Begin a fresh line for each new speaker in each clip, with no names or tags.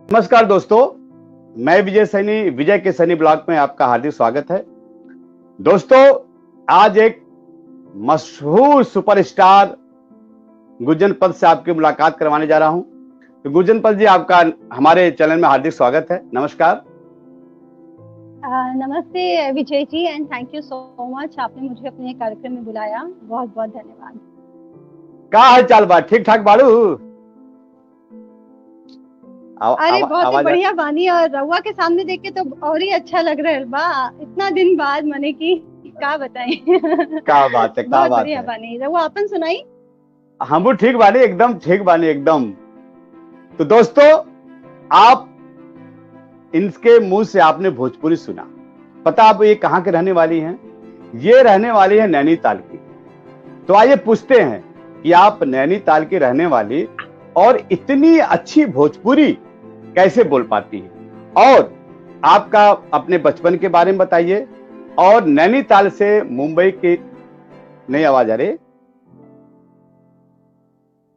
नमस्कार दोस्तों, मैं विजय सैनी, विजय के सैनी ब्लॉग में आपका हार्दिक स्वागत है। दोस्तों, आज एक मशहूर सुपरस्टार गुंजन पद से आपकी मुलाकात करवाने जा रहा हूं। तो गुंजन पद जी, आपका हमारे चैनल में हार्दिक स्वागत है। नमस्कार।
नमस्ते Vijay ji and thank you so much, आपने मुझे अपने कार्यक्रम में बुलाया। बहुत बहुत धन्यवाद।
क्या हाल चाल बा? ठीक ठाक बाड़ू?
अरे बहुत ही बढ़िया बानी, और रउआ के सामने देख के तो और ही अच्छा लग रहा है बा। इतना दिन बाद मने की क्या बताएं।
क्या बात है, क्या
बहुत
बात
बढ़िया
है।
बानी, रउआ अपन सुनाई।
हम भी ठीक बानी, एकदम ठीक बानी एकदम। तो दोस्तों, आप इनके मुंह से आपने भोजपुरी सुना, पता आप ये कहाँ के रहने वाली हैं? ये रहने वाली है नैनीताल की। तो आइए पूछते हैं कि आप नैनीताल की रहने वाली और इतनी अच्छी भोजपुरी कैसे बोल पाती है, और आपका अपने बचपन के बारे में बताइए। और नैनीताल से मुंबई की नई आवाज आ रही?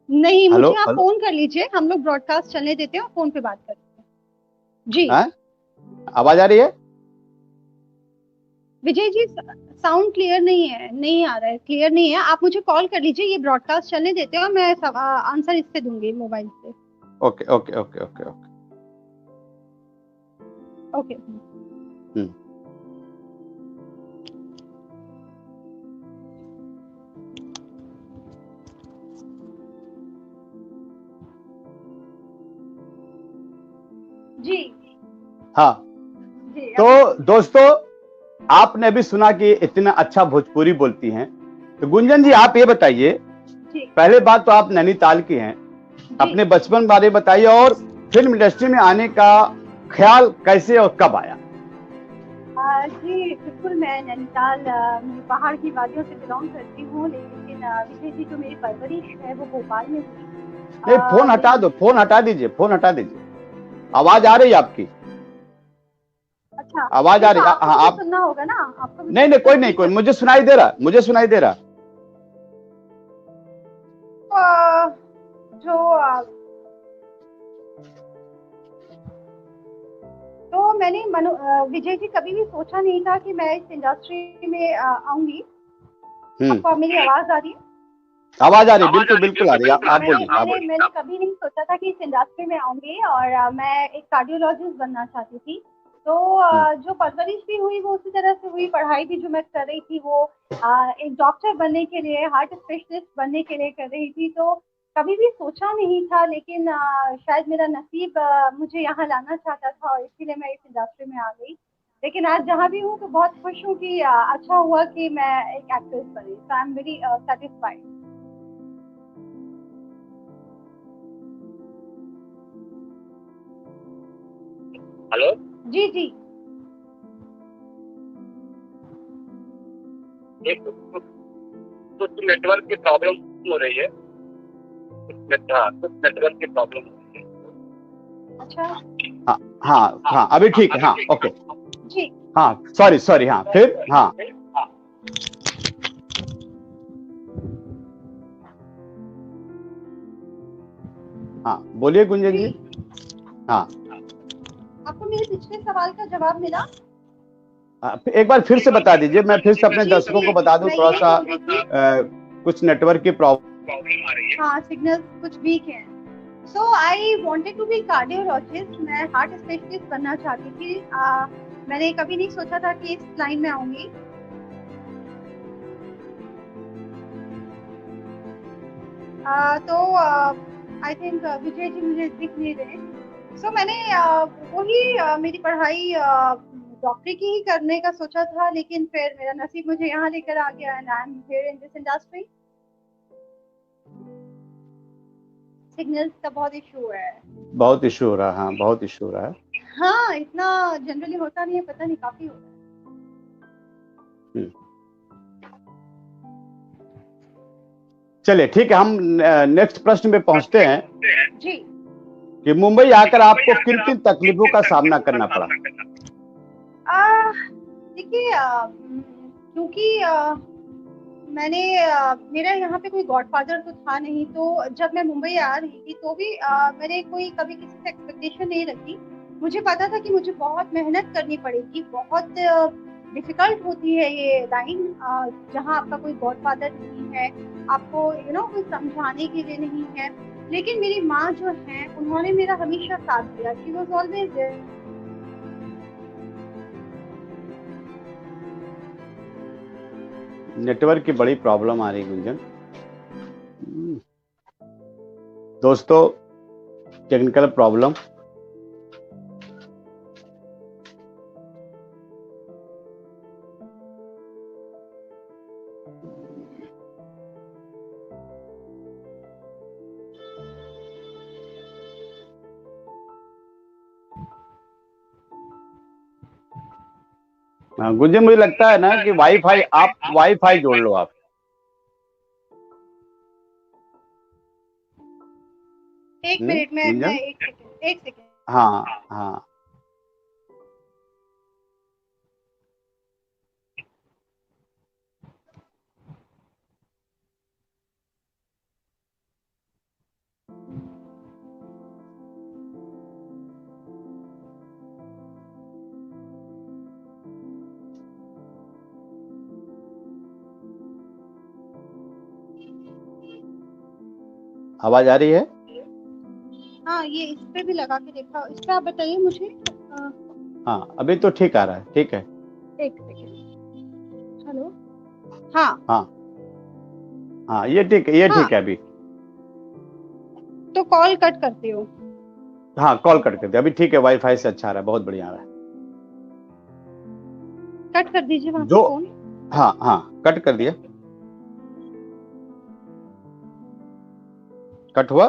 नहीं,
हेलो
मुझे आप
हेलो,
फोन कर लीजिए, हम लोग ब्रॉडकास्ट चलने देते हैं और फोन पे बात करते हैं। जी
आवाज आ रही है?
विजय जी, साउंड क्लियर नहीं है, नहीं आ रहा है, क्लियर नहीं है। आप मुझे कॉल कर लीजिए, ये ब्रॉडकास्ट चलने देते हैं और मैं आंसर इससे दूंगी मोबाइल से।
Okay okay okay okay okay.
Okay. जी
हाँ,
जी।
तो दोस्तों, आपने अभी सुना कि इतना अच्छा भोजपुरी बोलती हैं। तो गुंजन जी, आप ये बताइए, पहले बात तो आप नैनीताल की हैं, अपने बचपन बारे बताइए, और फिल्म इंडस्ट्री में आने का ख्याल कैसे और कब आया?
जी बिल्कुल, मैं नैनीताल पहाड़ की वादियों से बिलोंग करती हूँ, लेकिन विजय जी जो मेरी परवरिश है वो भोपाल में हुई।
नहीं, फोन हटा दो, फोन हटा दीजिए, फोन हटा दीजिए। आवाज आ रही है आपकी?
अच्छा,
आवाज आ रही है? हाँ, आप
सुनना होगा ना आपको।
नहीं नहीं, कोई नहीं, कोई, मुझे सुनाई दे रहा, मुझे सुनाई दे रहा।
जो तो मैंने विजय जी कभी भी सोचा नहीं था कि मैं इस इंडस्ट्री में आऊंगी। आपको मेरी आवाज आ रही है?
आवाज आ रही है, बिल्कुल बिल्कुल आ रही है। आप बोलिए।
मैंने कभी नहीं सोचा था कि इस इंडस्ट्री में आऊंगी, और मैं एक कार्डियोलॉजिस्ट बनना चाहती थी। तो जो परवरिश भी हुई वो उसी तरह से हुई, पढ़ाई भी जो मैं कर रही थी वो एक डॉक्टर बनने के लिए, हार्ट स्पेशलिस्ट बनने के लिए कर रही थी। तो कभी भी सोचा नहीं था, लेकिन शायद मेरा नसीब मुझे यहाँ लाना चाहता था और इसीलिए मैं इस इंडस्ट्री में आ गई। लेकिन आज जहाँ भी हूँ तो बहुत खुश हूँ कि अच्छा हुआ कि मैं एक एक्ट्रेस बनी। So I am very satisfied.
Hello
जी जी।
कुछ नेटवर्क की प्रॉब्लम हो रही है, कुछ नेटवर्क की प्रॉब्लम हो रही है।
अच्छा,
हाँ, अभी ठीक है। हाँ, ओके
जी।
हाँ, सॉरी। हाँ, फिर हाँ हाँ, बोलिए गुंजन जी। हाँ,
आपको मेरे पिछले सवाल का जवाब मिला?
एक बार फिर से बता दीजिए, मैं फिर से अपने दर्शकों को बता दूं, थोड़ा सा कुछ नेटवर्क की प्रॉब्लम
आ रही है। हाँ, सिग्नल कुछ वीक है। So I wanted to be cardiologist. मैं हार्ट स्पेशलिस्ट बनना चाहती थी। मैंने कभी नहीं सोचा था कि इस लाइन में आऊंगी। तो आई थिंक विजय जी मुझे दिख नहीं रहे। सो मैंने वही मेरी पढ़ाई डॉक्टरी की ही करने का सोचा था, लेकिन फिर मेरा नसीब मुझे यहाँ लेकर आ गया and I am here in this industry. Signals का बहुत इशू है।
बहुत इशू हो रहा है। हाँ, बहुत इशू हो रहा है।
हाँ, इतना जनरली होता नहीं है, पता नहीं काफी हो रहा है।
चलिए ठीक है, हम नेक्स्ट प्रश्न पे पहुंचते हैं
जी।
कि मुंबई आकर आपको किन किन तकलीफों का सामना करना पड़ा?
देखिए, क्योंकि मेरा यहाँ पे कोई गॉडफादर तो था नहीं, तो जब मैं मुंबई आ रही थी तो भी मैंने कोई कभी किसी से एक्सपेक्टेशन नहीं रखी। मुझे पता था कि मुझे बहुत मेहनत करनी पड़ेगी, बहुत डिफिकल्ट होती है ये लाइन, जहाँ आपका कोई गॉडफादर नहीं है, आपको कोई समझाने के लिए नहीं है। लेकिन मेरी माँ जो है उन्होंने मेरा हमेशा साथ दिया। She was always there.
Network की बड़ी प्रॉब्लम आ रही है गुंजन। दोस्तों, टेक्निकल प्रॉब्लम। हाँ गुंजन, मुझे लगता है ना कि वाईफाई जोड़ लो आप।
एक मिनट में
गुंजन,
एक सेकेंड।
हाँ हाँ। आवाज आ रही है?
हाँ, ये इस पे भी लगा के देखा, इस पे आप बताइए मुझे।
हाँ, अभी तो ठीक आ रहा है, ठीक है।
एक सेकेंड। हेलो। हाँ
हाँ हाँ, ये ठीक है, ये
हाँ,
ठीक है अभी।
तो कॉल कट करती हूँ।
हाँ, कॉल कट कर दिया, अभी ठीक है, वाईफाई से अच्छा आ रहा है, बहुत बढ़िया आ रहा है।
कट कर दीजिए वहां से
जो
फोन।
हाँ हाँ, कट कर दिया। कट हुआ?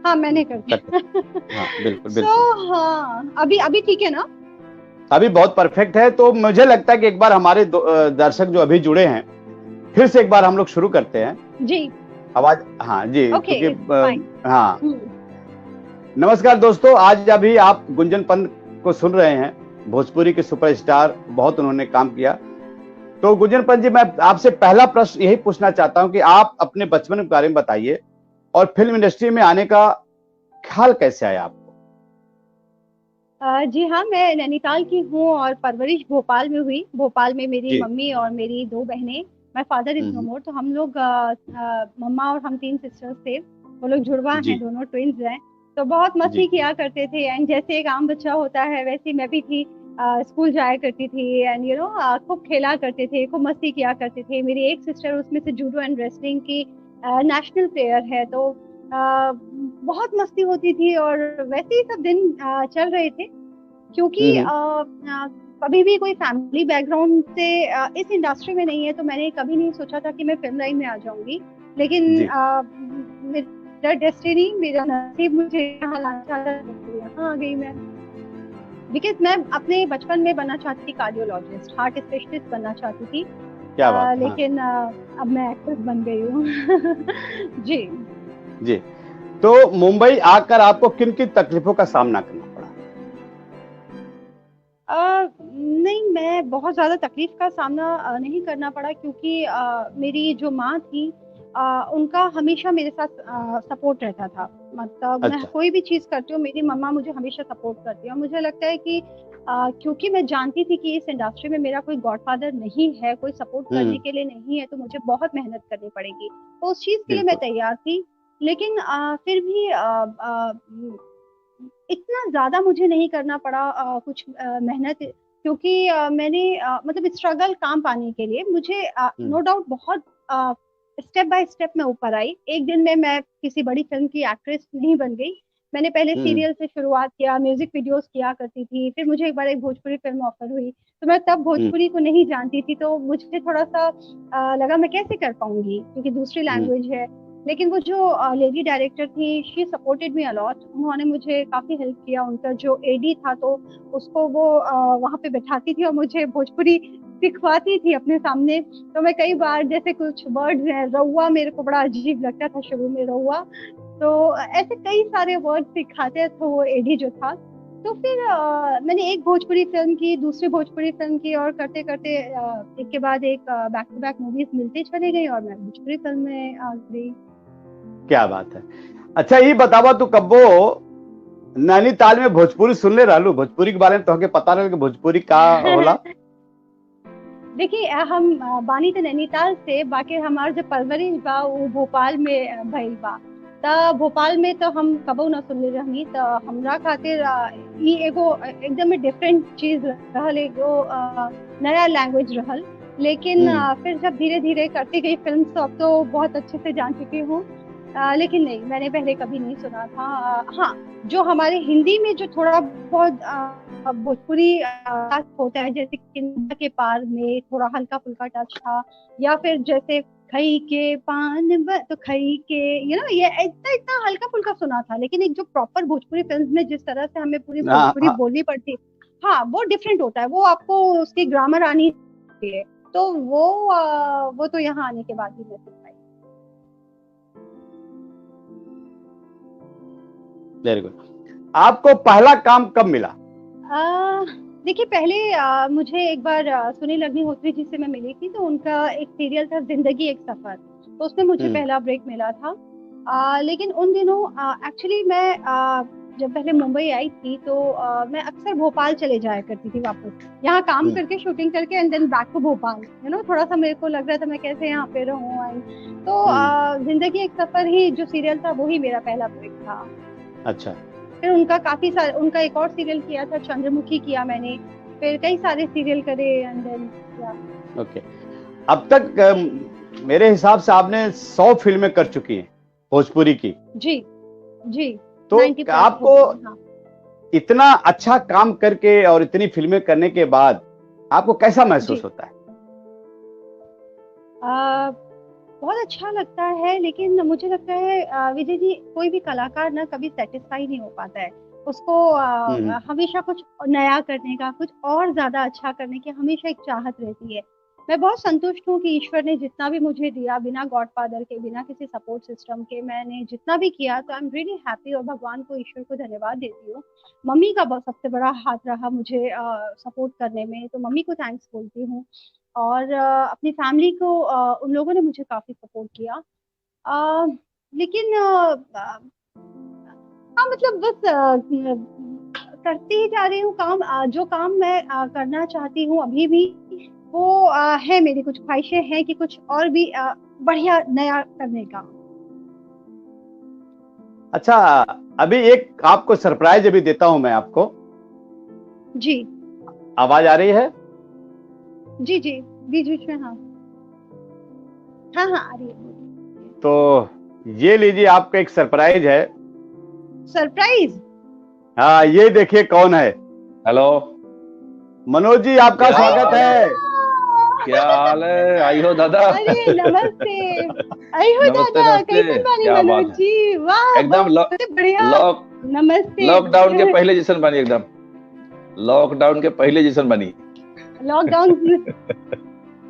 हाँ, मैंने कर दिया।
हाँ बिल्कुल
सो
बिल्कुल।
हाँ, अभी ठीक है ना?
अभी बहुत परफेक्ट है। तो मुझे लगता है कि एक बार हमारे दर्शक जो अभी जुड़े हैं, फिर से एक बार हम लोग शुरू करते हैं
जी।
आवाज। हाँ जी,
ओके,
क्योंकि हाँ, नमस्कार दोस्तों, आज अभी आप गुंजन पंत को सुन रहे हैं, भोजपुरी के सुपरस्टार, बहुत उन्होंने काम किया। तो गुंजन पंत जी, मैं आपसे पहला प्रश्न यही पूछना चाहता हूं कि आप अपने बचपन के बारे में बताइए और फिल्म इंडस्ट्री में आने का ख्याल कैसे आया आपको?
जी हाँ, मैं नैनीताल की हूँ और परवरिश भोपाल में हुई। भोपाल में मेरी
जी।
मम्मी और मेरी 2 बहनें। माय फादर इज नो मोर। तो हम लोग मम्मा और हम 3 सिस्टर्स थे। वो लोग जुड़वा
जी
हैं, दोनों ट्विंस हैं। तो बहुत मस्ती
जी
किया करते थे, एंड जैसे एक आम बच्चा होता है वैसे मैं भी थी। स्कूल जाया करती थी, एंड खूब खेला करते थे, खूब मस्ती किया करते थे। मेरी एक सिस्टर उसमें से जूडो एंड रेसलिंग की नेशनल प्लेयर है। तो बहुत मस्ती होती थी और वैसे ही सब दिन चल रहे थे। क्योंकि कभी भी कोई फैमिली बैकग्राउंड से इस इंडस्ट्री में नहीं है, तो मैंने कभी नहीं सोचा था कि मैं फिल्म लाइन में आ जाऊंगी। लेकिन
जी
मेरा डेस्टिनी, मेरा नसीब मुझे यहाँ लाना चाहता था, तो यहाँ आ गई मैं। बिकॉज मैं अपने बचपन में बनना चाहती थी कार्डियोलॉजिस्ट, हार्ट स्पेशलिस्ट बनना चाहती थी।
क्या बात।
लेकिन अब मैं एक्ट्रेस बन गई हूँ। जी
जी। तो मुंबई आकर आपको किन किन तकलीफों का सामना करना पड़ा?
नहीं, मैं बहुत ज़्यादा तकलीफ का सामना नहीं करना पड़ा, क्योंकि मेरी जो माँ थी, उनका हमेशा मेरे साथ सपोर्ट रहता था। मतलब मैं
अच्छा।
कोई भी चीज़ करती हूँ, मेरी मम्मा मुझे हमेशा सपोर्ट करती है। और मुझे लगता है कि क्योंकि मैं जानती थी कि इस इंडस्ट्री में मेरा कोई गॉडफादर नहीं है, कोई सपोर्ट करने के लिए नहीं है, तो मुझे बहुत मेहनत करनी पड़ेगी। तो उस चीज़ के लिए मैं
बिल्कुल।
तैयार थी। लेकिन फिर भी इतना ज़्यादा मुझे नहीं करना पड़ा कुछ मेहनत, क्योंकि मैंने मतलब स्ट्रगल काम पाने के लिए मुझे नो डाउट बहुत स्टेप बाय स्टेप मैं ऊपर आई। एक दिन में मैं किसी बड़ी फिल्म की एक्ट्रेस नहीं बन गई। मैंने पहले सीरियल से शुरुआत किया, म्यूजिक वीडियोस किया करती थी। फिर मुझे एक बार एक भोजपुरी फिल्म ऑफर हुई, तो मैं तब भोजपुरी को नहीं जानती थी, तो मुझे थोड़ा सा लगा मैं कैसे कर पाऊंगी, क्योंकि दूसरी लैंग्वेज है। लेकिन वो जो लेडी डायरेक्टर थी, शी सपोर्टेड मी अलॉट। उन्होंने मुझे काफी हेल्प किया। उनका जो एडी था, तो उसको वो वहां पे बैठाती थी और मुझे भोजपुरी सिखवाती थी अपने सामने। तो मैं कई बार, जैसे कुछ वर्ड्स हैं, रउआ मेरे को बड़ा अजीब लगता था शुरू में, रउआ। तो ऐसे कई सारे वर्ड सिखाते थे वो एडी जो था। तो फिर मैंने एक भोजपुरी फिल्म की, दूसरी भोजपुरी फिल्म की, और करते करते एक के बाद एक बैक टू बैक मूवीज मिलते चले गई और मैं भोजपुरी फिल्म में आ गई।
क्या बात है। अच्छा ये बतावा तू कब्बो नैनीताल में भोजपुरी सुन ले रहलू, भोजपुरी के बारे में तो पता नहीं कि भोजपुरी का होला।
देखिए हम बानी तो नैनीताल से, बाकी हमार जो परवरिश बा वो भोपाल में भइल बा। त भोपाल में तो हम कबो न सुनले रहनी, त हमरा खातिर ई एगो एकदम डिफरेंट चीज रहल, एगो नया लैंग्वेज रहल। लेकिन फिर जब धीरे धीरे करती गई फिल्म तो अब तो बहुत अच्छे से जान चुकी हूँ। लेकिन नहीं, मैंने पहले कभी नहीं सुना था। हाँ, जो हमारे हिंदी में जो थोड़ा बहुत भोजपुरी होता है, जैसे किंदा के पार में थोड़ा हल्का फुल्का टच था, या फिर जैसे खई के पान तो खई के, ये इतना इतना हल्का फुल्का सुना था। लेकिन एक जो प्रॉपर भोजपुरी फिल्म में जिस तरह से हमें पूरी भोजपुरी बोलनी पड़ती, हाँ वो डिफरेंट होता है। वो आपको उसकी ग्रामर आनी चाहिए, तो वो तो यहाँ आने के बाद ही मैं सीख पाई।
Very good. आपको पहला काम कब मिला?
देखिए पहले मुझे एक बार सुनील अग्निहोत्री जी से मैं मिली थी, तो उनका एक सीरियल था जिंदगी एक सफर, तो उसमें मुझे पहला ब्रेक मिला था। लेकिन उन दिनों एक्चुअली मैं जब पहले मुंबई आई थी तो मैं अक्सर भोपाल चले जाया करती थी वापस, यहाँ काम करके शूटिंग करके, and then back to Bhopal. थोड़ा सा मेरे को लग रहा था मैं कैसे यहाँ पे रहूँ आई, तो जिंदगी एक सफर ही जो सीरियल था वही मेरा पहला ब्रेक था।
अच्छा।
फिर उनका काफी सारे, उनका एक और सीरियल किया था चंद्रमुखी किया मैंने, फिर कई सारे सीरियल करे एंड देन
ओके। अब तक मेरे हिसाब से आपने 100 फिल्में कर चुकी हैं भोजपुरी की।
जी जी।
तो आपको इतना अच्छा काम करके और इतनी फिल्में करने के बाद आपको कैसा महसूस होता है?
बहुत अच्छा लगता है, लेकिन मुझे लगता है विजय जी, कोई भी कलाकार ना कभी सेटिस्फाई नहीं हो पाता है। उसको हमेशा कुछ नया करने का, कुछ और ज्यादा अच्छा करने की हमेशा एक चाहत रहती है। मैं बहुत संतुष्ट हूँ कि ईश्वर ने जितना भी मुझे दिया, बिना गॉडफादर के, बिना किसी सपोर्ट सिस्टम के, मैंने जितना भी किया, तो आई एम रियली हैप्पी और भगवान को, ईश्वर को धन्यवाद देती हूँ। मम्मी का बहुत सबसे बड़ा हाथ रहा मुझे सपोर्ट करने में, तो मम्मी को थैंक्स बोलती हूँ। और अपनी फैमिली को, उन लोगों ने मुझे काफी सपोर्ट किया। लेकिन हाँ, मतलब बस करती ही जा रही हूँ काम। जो काम मैं करना चाहती हूँ अभी भी, वो है, मेरी कुछ ख्वाहिशें हैं कि कुछ और भी बढ़िया नया करने का।
अच्छा, अभी एक आपको सरप्राइज अभी देता हूं मैं आपको।
जी।
आवाज आ रही है?
जी जी, बीच बीच में। हाँ हाँ हाँ, आ रही है।
तो ये लीजिए, आपका एक सरप्राइज है।
सरप्राइज?
हाँ, ये देखिए कौन है।
हेलो
मनोज जी, आपका स्वागत है।
क्या हाल है? आई हो दादा?
अरे नमस्ते। आई हो दादा, कैसे बानी मनोज जी? वाह,
एकदम
बढ़िया। नमस्ते।
लॉकडाउन के पहले जैसन बनी, एकदम लॉकडाउन के पहले जैसन बनी।
लॉकडाउन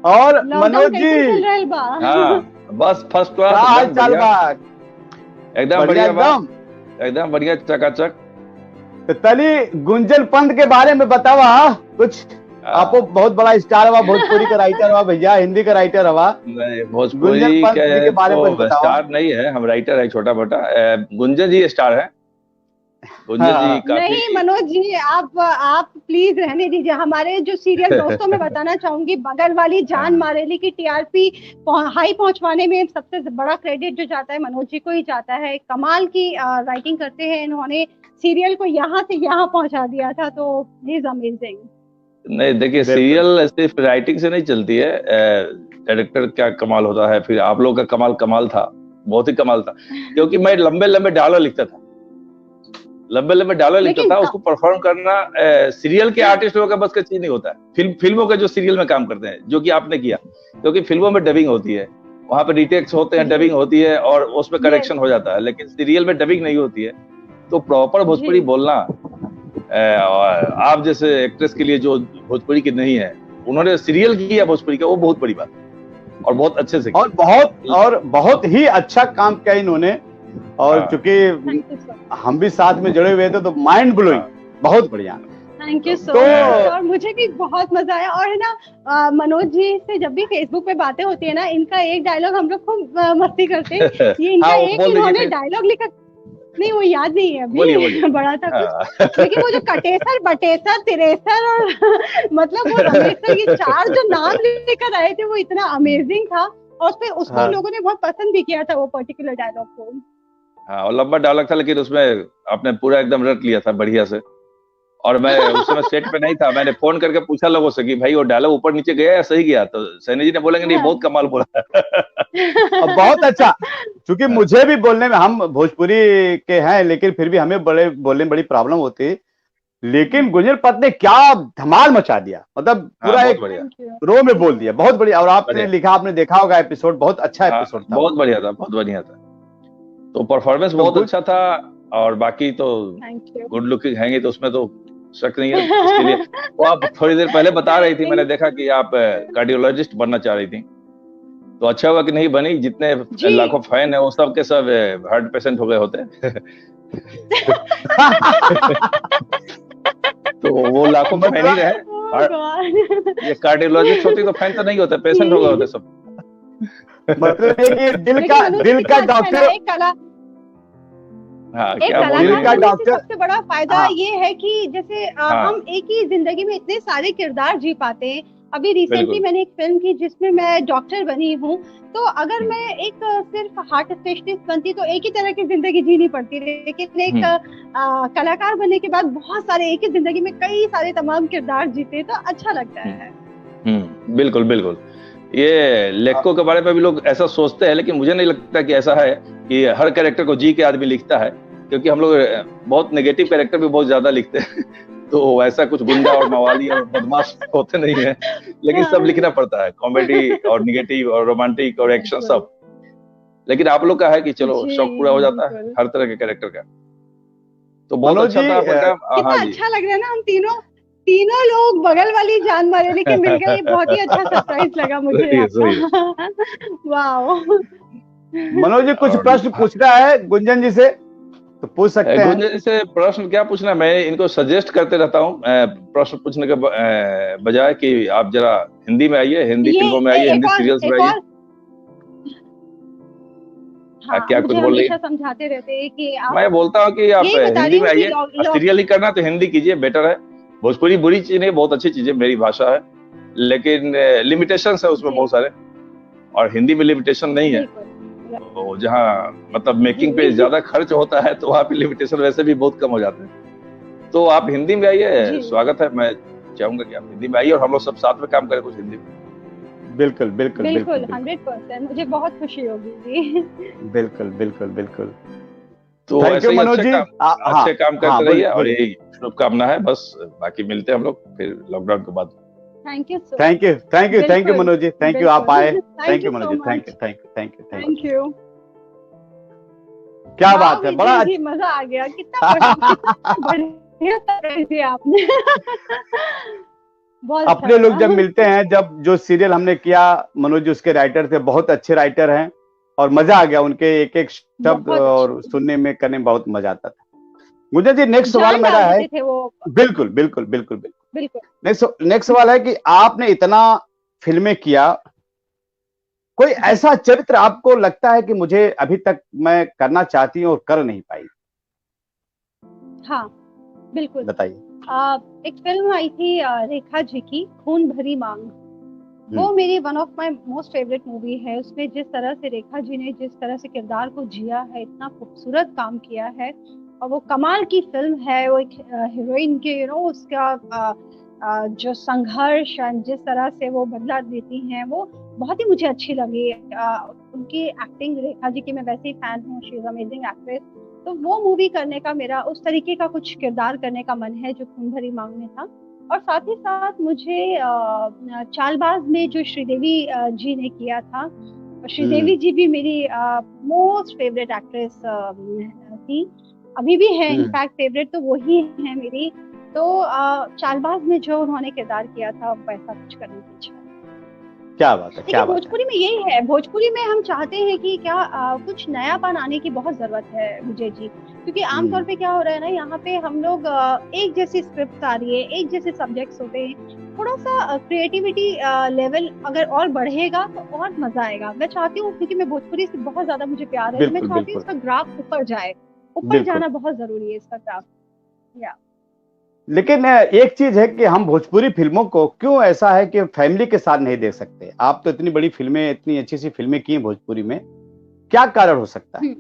और मनोज जी,
हाँ बस फर्स्ट क्लास,
हाल चाल बा?
एकदम बढ़िया, एकदम बढ़िया, चकाचक।
तो तली गुंजन पंत के बारे में बतावा कुछ। आपको बहुत बड़ा स्टार हुआ, भोजपुरी का राइटर हुआ भैया, हिंदी का राइटर हुआ।
नहीं, भोजपुरी के बारे में स्टार नहीं है, हम राइटर है छोटा मोटा। गुंजन जी स्टार है। गुंजन जी काफी।
नहीं मनोज जी, आप प्लीज रहने दीजिए। हमारे जो सीरियल दोस्तों में बताना चाहूंगी, बगल वाली जान मारेली की टीआरपी हाई पहुंचवाने में सबसे बड़ा क्रेडिट जो जाता है मनोज जी को ही जाता है। कमाल की राइटिंग करते हैं इन्होंने, सीरियल को यहाँ से यहाँ पहुंचा दिया था, तो इज अमेजिंग।
नहीं देखिए, सीरियल सिर्फ राइटिंग से नहीं चलती है, डायरेक्टर क्या कमाल होता है, फिर आप लोग का कमाल था, बहुत ही कमाल था। क्योंकि मैं लंबे लंबे डायलॉग लिखता था, उसको परफॉर्म करना सीरियल के आर्टिस्ट लोगों का बस का चीज नहीं होता है। फिल्मों के जो सीरियल में काम करते हैं, जो कि आपने किया, क्योंकि फिल्मों में डबिंग होती है, वहां पे रिटेक्स होते हैं, डबिंग होती है और उसमें करेक्शन हो जाता है, लेकिन सीरियल में डबिंग नहीं होती है। तो प्रॉपर भोजपुरी बोलना, आप जैसे एक्ट्रेस के लिए जो भोजपुरी की नहीं है, उन्होंने सीरियल किया भोजपुरी का, वो बहुत बड़ी बात और बहुत अच्छे से किया।
और बहुत ही अच्छा काम किया इन्होंने। और चूंकि हम भी साथ में जुड़े हुए थे, तो माइंड ब्लोइंग, बहुत बढ़िया।
थैंक यू सो
तो-
मच। और मुझे भी बहुत मजा आया। और है ना मनोज जी से जब भी फेसबुक पे बातें होती है ना, इनका एक डायलॉग हम लोग खूब मस्ती करते हैं। ये इनका
हाँ, वो
एक
बोल दीजिए
इन्होंने
फिर।
डायलॉग लिखा, नहीं वो याद नहीं है
बोलिए,
अभी
बोलिए।
बड़ा था कुछ,
हाँ।
लेकिन वो जो कटेसर बटेसर तिरेसर और मतलब वो रमेसर, ये 4 जो नाम लेकर आए थे वो इतना अमेजिंग था। और उसपे उसको
हाँ।
लोगों ने बहुत पसंद भी किया था वो पर्टिकुलर डायलॉग को।
हाँ, और लंबा डायलॉग था, लेकिन उसमें आपने पूरा एकदम रट लिया था बढ़िया से। और मैं उस समय सेट पे नहीं था, मैंने फोन करके पूछा लोगों से कि भाई वो डायलॉग ऊपर नीचे गया या सही गया, तो सैनी जी ने बोलेंगे नहीं, बहुत कमाल बोला।
अब बहुत अच्छा, क्योंकि मुझे भी बोलने में, हम भोजपुरी के हैं लेकिन फिर भी हमें बड़े बोलने में बड़ी प्रॉब्लम होती है, लेकिन गुंजन पत ने क्या धमाल मचा दिया, मतलब
हाँ,
पूरा
बहुत
एक
बढ़िया।
रो में बोल दिया, बहुत बढ़िया। और आपने
बढ़िया।
लिखा, आपने देखा होगा एपिसोड, बहुत अच्छा
हाँ,
एपिसोड था
बहुत
वो।
बढ़िया था, बहुत बढ़िया था। तो परफॉर्मेंस
तो
बहुत
गुड,
अच्छा था। और बाकी तो
थैंक यू।
गुड लुकिंग हैंगे, तो उसमें तो शक नहीं है, इसके लिए। वो आप थोड़ी देर पहले बता रही थी, मैंने देखा कि आप कार्डियोलॉजिस्ट बनना चाह रही थी, तो अच्छा हुआ कि नहीं बनी। जितने
जी।
लाखों फैन है वो सब के सब हार्ट पेशेंट हो गए होते। तो वो लाखों फैन ही रहे।
Oh God.
ये कार्डियोलॉजिस्ट होती तो फैन तो नहीं होते, पेशेंट हो गए होते सब।
मतलब ये कि दिल
लेकिन मनुष्य
का
कितना अच्छा है ना,
डॉक्टर,
एक कला,
हाँ,
एक
क्या बोल
दिल
रही
का
कलाकार
हैं?
बनने से
डॉक्टर।
सबसे बड़ा फायदा
हाँ।
ये है कि जैसे
हाँ।
हम एक ही जिंदगी में इतने सारे किरदार जी पाते हैं। अभी रिसेंटली
बिल्कुल।
मैंने एक फिल्म की जिसमें मैं डॉक्टर बनी हूँ, तो अगर
हम्म।
मैं एक सिर्फ हार्ट स्पेशलिस्ट बनती तो एक ही तरह की जिंदगी जीनी पड़ती, लेकिन एक कलाकार बनने के बाद बहुत सारे, एक ही जिंदगी में कई सारे तमाम किरदार जीते तो अच्छा लगता है।
बिल्कुल, बिल्कुल। ये लेखकों के बारे में भी लोग ऐसा सोचते हैं, लेकिन मुझे नहीं लगता कि ऐसा है कि हर कैरेक्टर को जी के आदमी लिखता है, क्योंकि हम लोग बहुत नेगेटिव कैरेक्टर भी बहुत ज्यादा लिखते हैं। तो ऐसा कुछ गुंडा और मवाली और बदमाश होते नहीं है, लेकिन सब लिखना पड़ता है, कॉमेडी और नेगेटिव और रोमांटिक और एक्शन सब। लेकिन आप लोग का है कि चलो
जी,
शौक पूरा हो जाता है
बिल्कुल।
हर तरह के कैरेक्टर का। तो बहुत
मनोज
अच्छा
जी,
था आपका काम।
कितना
हाँ जी।
अच्छा लग रहा है ना, हम तीनों लोग बगल वाली जान मारे लेकिन मिल गए। बहुत ही अच्छा सरप्राइज लगा मुझे
सही है, सही है।
आपका। वाओ।
मनोज जी कुछ
और
प्रश्न पूछना है गुंजन जी से तो पूछ सकते हैं।
गुंजन से प्रश्न क्या पूछना, मैं इनको सजेस्ट करते रहता हूँ प्रश्न पूछने के बजाय कि आप जरा हिंदी में आइए, हिंदी
ये
फिल्मों में आइए, हिंदी सीरियल्स में आइए।
हाँ,
क्या कुछ
मुझे
बोल रही है?
हमेशा समझाते रहते हैं कि आप,
मैं बोलता हूँ कि आप
यही बता
हिंदी
रही
में
हूँ कि
आइए, सीरियल ही करना तो हिंदी कीजिए, बेटर है। भोजपुरी बुरी चीज नहीं, बहुत अच्छी चीज है, मेरी भाषा है, लेकिन लिमिटेशन है उसमें बहुत सारे, और हिंदी में लिमिटेशन नहीं है। तो जहाँ मतलब मेकिंग पे ज्यादा खर्च होता है, तो वहाँ पे लिमिटेशन वैसे भी बहुत कम हो जाते हैं। तो आप हिंदी में आइए, स्वागत है। मैं चाहूंगा कि आप हिंदी में आइए और हम लोग सब साथ में काम करें कुछ हिंदी में।
बिल्कुल बिल्कुल
बिल्कुल 100%, मुझे बहुत खुशी होगी।
बिल्कुल बिल्कुल बिल्कुल।
तो
थैंक
ऐसे
यू
ही
मनोज जी।
अच्छे काम करते रहिए, और
बोलिए।
यही शुभकामना है बस। बाकी मिलते हैं हम लोग फिर लॉकडाउन के बाद।
Thank you
thank you Manoj ji, thank you, आप आए। Thank you Manoj ji,
thank you.
क्या बात है, बड़ा
जी, मजा आ गया। कितना बढ़िया सरप्राइज दिया आपने। बहुत
अपने लोग जब मिलते हैं, जब जो सीरियल हमने किया, मनोज जी उसके राइटर थे, बहुत अच्छे राइटर हैं, और मजा आ गया उनके एक एक शब्द और सुनने में, करने में बहुत मजा आता था। मुझे जी नेक्स्ट सवाल मेरा है, बिल्कुल बिल्कुल बिल्कुल बिल्कुल, नेक्स्ट सवाल है कि आपने इतना फिल्में किया, कोई ऐसा चरित्र आपको लगता है कि मुझे अभी तक मैं करना चाहती हूँ और कर नहीं पाई?
हाँ बिल्कुल,
बताइए।
एक फिल्म आई थी रेखा जी की, खून भरी मांग। वो मेरी one of my most favourite movie है। उसमें जिस तरह से रेखा जी ने जिस तरह से किरदार को जिया है, इतना खूबसूरत काम किया है, और वो कमाल की फिल्म है। वो एक हीरोइन के उसका जो संघर्ष, जिस तरह से वो बदला देती हैं, वो बहुत ही मुझे अच्छी लगी। उनकी एक्टिंग, रेखा जी की मैं वैसे ही फैन हूँ, शी इज अमेजिंग एक्ट्रेस। तो वो मूवी करने का, मेरा उस तरीके का कुछ किरदार करने का मन है जो खून भरी मांग में था। और साथ ही साथ मुझे चालबाज में जो श्रीदेवी जी ने किया था, श्रीदेवी जी भी मेरी मोस्ट फेवरेट एक्ट्रेस थी, अभी भी है। इनफैक्ट फेवरेट तो वही है मेरी। तो चालबाज में जो उन्होंने किरदार किया था, वैसा कुछ करने की इच्छा है।
क्या बात है,
देखिए
क्या बात है।
भोजपुरी में यही है, भोजपुरी में हम चाहते हैं कि क्या कुछ नयापन आने की बहुत जरूरत है विजय जी, क्योंकि आमतौर पे क्या हो रहा है ना, यहाँ पे हम लोग एक जैसी स्क्रिप्ट आ रही है, एक जैसे सब्जेक्ट्स होते हैं। थोड़ा सा क्रिएटिविटी लेवल अगर और बढ़ेगा तो और मजा आएगा। मैं चाहती हूँ, क्योंकि मैं भोजपुरी से बहुत ज्यादा मुझे प्यार है, तो मैं
बिल्कुल
चाहती हूँ
बिल्कुल
इसका ग्राफ ऊपर जाए, ऊपर
बिल्कुल।
जाना बहुत जरूरी है इसका ग्राफ। या
लेकिन एक चीज है कि हम भोजपुरी फिल्मों को क्यों ऐसा है कि फैमिली के साथ नहीं देख सकते। आप तो इतनी बड़ी फिल्में, इतनी अच्छी सी फिल्में की हैं भोजपुरी में, क्या कारण हो सकता है?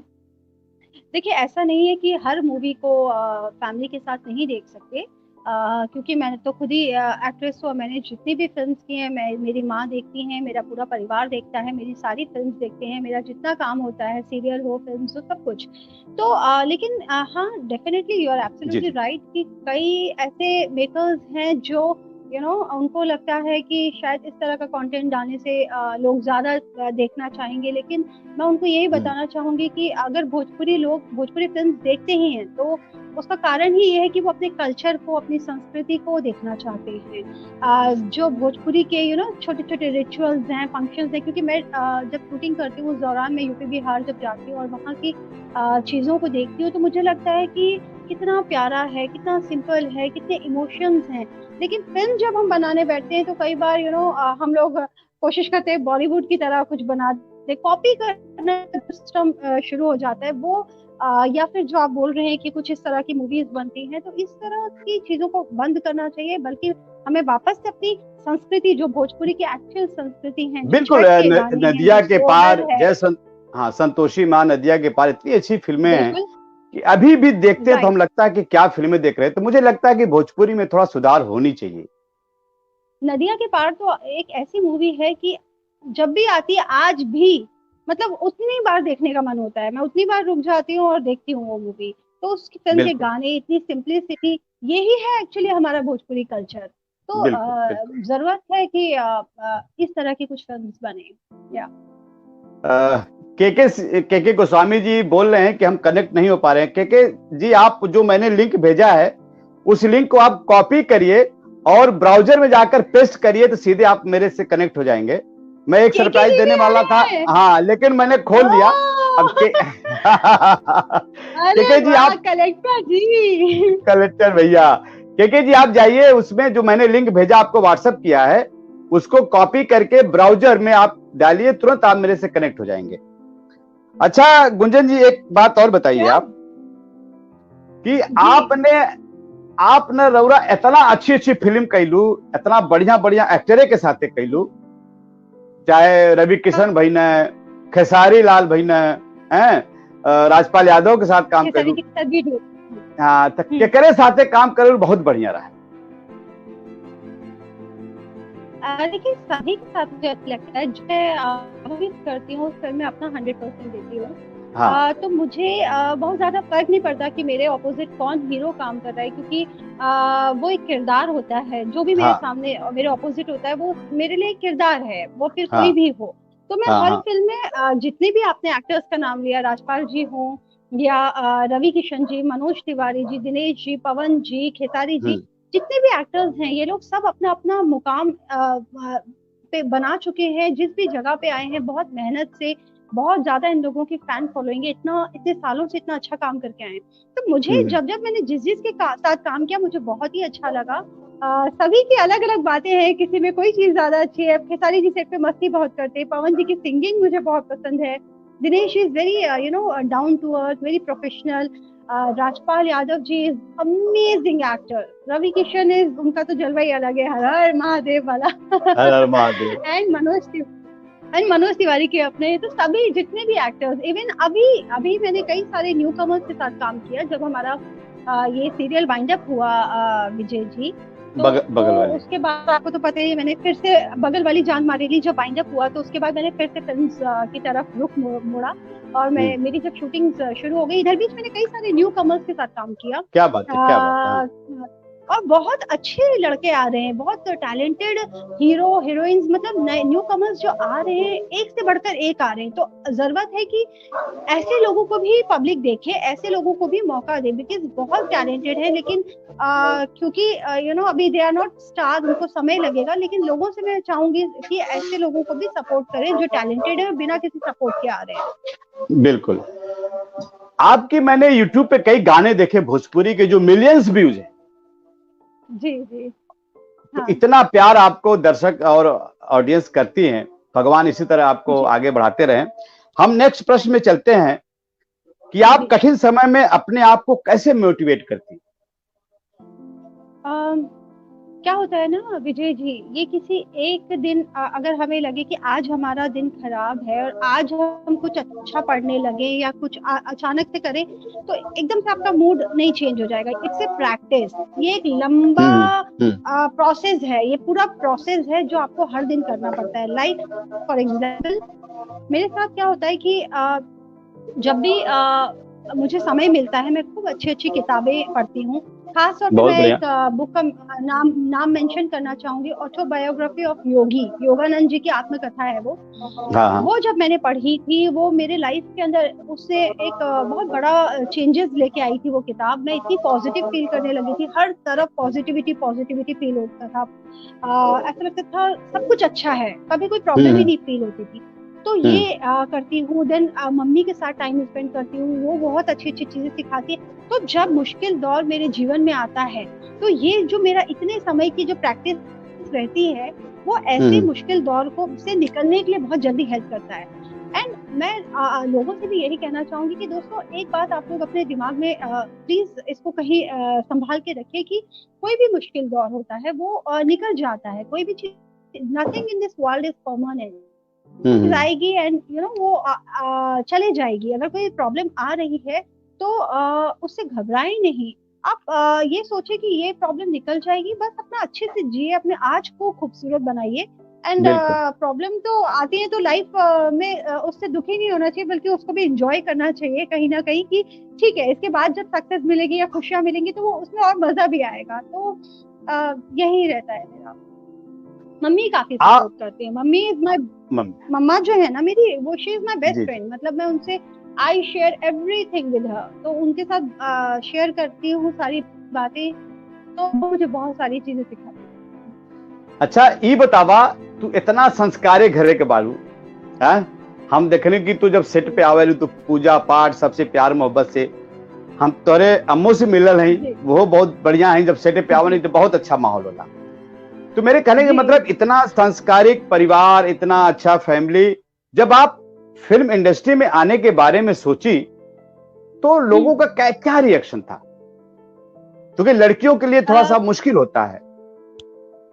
देखिए ऐसा नहीं है कि हर मूवी को फैमिली के साथ नहीं देख सकते, क्योंकि मैंने तो खुद ही एक्ट्रेस हूँ। मैंने जितनी भी फिल्म्स की हैं, मेरी माँ देखती हैं, मेरा पूरा परिवार देखता है, मेरी सारी फिल्म्स देखते हैं, मेरा जितना काम होता है, सीरियल हो, फिल्म्स हो, सब कुछ। तो लेकिन हाँ, डेफिनेटली यू आर
जी
एब्सोल्युटली
जी।
राइट कि कई ऐसे मेकर्स हैं जो उनको लगता है कि शायद इस तरह का कंटेंट डालने से लोग ज्यादा देखना चाहेंगे। लेकिन मैं उनको यही बताना चाहूंगी कि अगर भोजपुरी लोग भोजपुरी फिल्म देखते ही हैं, तो उसका कारण ही ये है कि वो अपने कल्चर को, अपनी संस्कृति को देखना चाहते हैं। जो भोजपुरी के छोटे छोटे रिचुअल्स हैं, फंक्शंस हैं, क्योंकि मैं जब शूटिंग करती हूँ उस दौरान मैं यूपी बिहार जब जाती हूँ और वहाँ की चीजों को देखती हूँ, तो मुझे लगता है कि कितना प्यारा है, कितना सिंपल है, कितने इमोशंस हैं। लेकिन फिल्म जब हम बनाने बैठते हैं तो कई बार हम लोग कोशिश करते हैं बॉलीवुड की तरह कुछ बना दे, कॉपी करना सिस्टम शुरू हो जाता है वो। या फिर जो आप बोल रहे हैं कि कुछ इस तरह की मूवीज बनती हैं, तो इस तरह की चीजों को बंद करना चाहिए, बल्कि हमें वापस से अपनी संस्कृति, जो भोजपुरी की एक्चुअल संस्कृति है, जो
बिल्कुल।
छठ के गाने हैं,
नदिया
जो
के पार,
सोहर है।
हाँ, संतोषी माँ, नदिया के पार, इतनी अच्छी फिल्में हैं
बिल्कुल
कि अभी भी देखते हैं तो
राइट।
हम लगता है कि क्या फिल्में देख रहे हैं। तो मुझे लगता है कि भोजपुरी में थोड़ा सुधार होनी चाहिए।
नदिया के पार तो एक ऐसी मूवी है कि जब भी आती है आज भी, मतलब उतनी बार देखने का मन होता है, मैं उतनी बार रुक जाती हूँ और देखती हूँ वो मूवी। तो उसकी फिल्म के
बिल्कुल
गाने, इतनी सिंपलिसिटी, यही है एक्चुअली हमारा भोजपुरी कल्चर। तो
बिल्कुल बिल्कुल।
जरूरत है कि इस तरह की कुछ फिल्म्स बने। या
के गोस्वामी जी बोल रहे हैं कि हम कनेक्ट नहीं हो पा रहे हैं। के जी, आप जो मैंने लिंक भेजा है उस लिंक को आप कॉपी करिए और ब्राउजर में जाकर पेस्ट करिए, तो सीधे आप मेरे से कनेक्ट हो जाएंगे। मैं एक
केके
सरप्राइज
जी भी
देने वाला था,
आए हैं।
हाँ, लेकिन मैंने खोल लिया। अब के
अरे
जी
वाह
आप,
कलेक्टर जी।
कलेक्टर भैया, के जी आप जाइए, उसमें जो मैंने लिंक भेजा, आपको व्हाट्सएप किया है, उसको कॉपी करके ब्राउजर में आप डालिए, तुरंत आप मेरे से कनेक्ट हो जाएंगे। अच्छा गुंजन जी, एक बात और बताइए
क्या
आप कि
जी?
आपने रौरा इतना अच्छी अच्छी फिल्म कैलू, इतना बढ़िया बढ़िया एक्टरे के साथ कैलू, चाहे रवि किशन भाई ने, खेसारी लाल भाई ने, हैं, राजपाल यादव के साथ काम
खेसारी
कैलू।
जी के साथ वीडियो।
हाँ, तो केकरे साथे काम करे बहुत बढ़िया रहा।
देखिए सभी के साथ मुझे अच्छा लगता है, जो मैं अभी करती हूँ उस फिल्म में अपना 100% देती हूँ।
हाँ
तो मुझे बहुत ज्यादा फर्क नहीं पड़ता कि मेरे ऑपोजिट कौन हीरो काम कर रहा है, क्योंकि वो एक किरदार होता है। जो भी मेरे
हाँ
सामने मेरे ऑपोजिट होता है वो मेरे लिए एक किरदार है, वो फिर
हाँ
कोई भी हो। तो मैं
हाँ
हर
हाँ।
फिल्म में जितने भी आपने एक्टर्स का नाम लिया, राजपाल जी हो या रवि किशन जी, मनोज तिवारी जी, दिनेश जी, पवन जी, खेसारी जी, जितने भी एक्टर्स हैं, ये लोग सब अपना अपना मुकाम पे बना चुके हैं। जिस भी जगह पे आए हैं, बहुत मेहनत से, बहुत ज्यादा इन लोगों की फैन फॉलोइंग है, इतने सालों से इतना अच्छा काम करके आए हैं। तो मुझे जब जब मैंने जिस के साथ काम किया, मुझे बहुत ही अच्छा लगा। सभी की अलग अलग बातें हैं, किसी में कोई चीज ज्यादा अच्छी है। खेसारी जी सेट पे मस्ती बहुत करते हैं, पवन जी की सिंगिंग मुझे बहुत पसंद है, Dinesh is very down to earth, very professional. Rajpal Yadav ji is amazing actor, Ravi Kishan is, उनका तो जलवा ही अलग है, हर हर महादेव वाला।
हर हर महादेव।
एंड मनोज तिवारी के अपने, तो सभी जितने भी एक्टर्स, इवन अभी अभी मैंने कई सारे न्यू कमर्स के साथ काम किया। जब हमारा ये सीरियल वाइंड अप हुआ विजय जी, तो
बगल वाली।
उसके बाद आपको तो पता ही है, मैंने फिर से बगल वाली जान मारेली जब वाइंड अप हुआ, तो उसके बाद मैंने फिर से फिल्म्स की तरफ रुख मोड़ा। और मेरी जब शूटिंग शुरू हो गई, इधर बीच मैंने कई सारे न्यू कमर्स के साथ काम किया।
क्या बात है, क्या बात है।
और बहुत अच्छे लड़के आ रहे हैं, बहुत टैलेंटेड हीरो हीरोइंस, मतलब न्यू कमर्स जो आ रहे हैं, एक से बढ़कर एक आ रहे हैं। तो जरूरत है कि ऐसे लोगों को भी पब्लिक देखे, ऐसे लोगों को भी मौका दे, बिकॉज बहुत टैलेंटेड है। लेकिन क्योंकि अभी दे आर नॉट स्टार, उनको समय लगेगा, लेकिन लोगों से मैं चाहूंगी कि ऐसे लोगों को भी सपोर्ट करें जो टैलेंटेड है और बिना किसी सपोर्ट के आ रहे हैं।
बिल्कुल। आपके मैंने यूट्यूब पे कई गाने देखे भोजपुरी के जो मिलियंस व्यूज हैं।
जी जी।
तो इतना प्यार आपको दर्शक और ऑडियंस करती हैं, भगवान इसी तरह आपको आगे बढ़ाते रहें। हम नेक्स्ट प्रश्न में चलते हैं कि आप कठिन समय में अपने आप को कैसे मोटिवेट करती हैं?
क्या होता है ना विजय जी, ये किसी एक दिन अगर हमें लगे कि आज हमारा दिन खराब है और आज हम कुछ अच्छा पढ़ने लगे या कुछ अचानक से करें, तो एकदम से आपका मूड नहीं चेंज हो जाएगा। इट्स ए प्रैक्टिस, ये एक लंबा प्रोसेस है, ये पूरा प्रोसेस है जो आपको हर दिन करना पड़ता है। लाइक फॉर एग्जाम्पल मेरे साथ क्या होता है कि जब भी मुझे समय मिलता है, मैं खूब अच्छी अच्छी किताबें पढ़ती हूँ। खास तौर पे मैं एक बुक का नाम मेंशन करना चाहूंगी, ऑटोबायोग्राफी ऑफ योगी, योगानंद जी की आत्मकथा है वो। वो जब मैंने पढ़ी थी, वो मेरे लाइफ के अंदर उससे एक बहुत बड़ा चेंजेस लेके आई थी वो किताब। मैं इतनी पॉजिटिव फील करने लगी थी, हर तरफ पॉजिटिविटी फील होता था। ऐसा लगता था सब कुछ अच्छा है, कभी कोई प्रॉब्लम ही नहीं फील होती थी। तो ये करती हूँ। देन मम्मी के साथ टाइम स्पेंड करती हूँ, वो बहुत अच्छी अच्छी चीजें सिखाती है। तो जब मुश्किल दौर मेरे जीवन में आता है, तो ये जो मेरा इतने समय की जो प्रैक्टिस रहती है, वो ऐसे मुश्किल दौर को से निकलने के लिए बहुत जल्दी हेल्प करता है। एंड मैं लोगों से भी यही कहना चाहूंगी कि दोस्तों, एक बात आप लोग अपने दिमाग में प्लीज इसको कहीं संभाल के रखिए कि कोई भी मुश्किल दौर होता है वो निकल जाता है। कोई भी चीज, nothing in this world is permanent, आएगी एंड वो चले जाएगी। अगर कोई प्रॉब्लम आ रही है तो उससे घबराए नहीं। आप ये सोचे कि ये प्रॉब्लम निकल जाएगी, बस अपना अच्छे से जिए, अपने आज को खूबसूरत बनाइए। एंड प्रॉब्लम तो आती है तो लाइफ में उससे दुखी नहीं होना चाहिए, बल्कि उसको भी एंजॉय करना चाहिए कहीं ना कहीं, कि ठीक है इसके बाद जब सक्सेस मिलेगी या खुशियां मिलेंगी तो वो उसमें और मजा भी आएगा। तो यही रहता है मेरा। मम्मी काफी सपोर्ट करती है। मम्मी इज माय, मम्मा जो है ना मेरी, वो she is my best friend. मतलब मैं उनसे I share everything with her, तो उनके साथ शेयर करती हूँ सारी बातें, तो वो मुझे बहुत सारी चीजें सिखाती है।
अच्छा ये बतावा, तू इतना संस्कारी घरे के बालू है, हम देखने की तू जब सेट पे आवेलू तो पूजा पाठ सबसे प्यार मोहब्बत से, हम तोरे अम्मो से मिलल हैं, वो बहुत बढ़िया है। जब सेट पे आवे तो बहुत अच्छा माहौल होला। तो मेरे कहने का मतलब इतना संस्कारिक परिवार, इतना अच्छा फैमिली, जब आप फिल्म इंडस्ट्री में आने के बारे में सोची तो लोगों का क्या रिएक्शन था? क्योंकि लड़कियों के लिए थोड़ा सा मुश्किल होता है।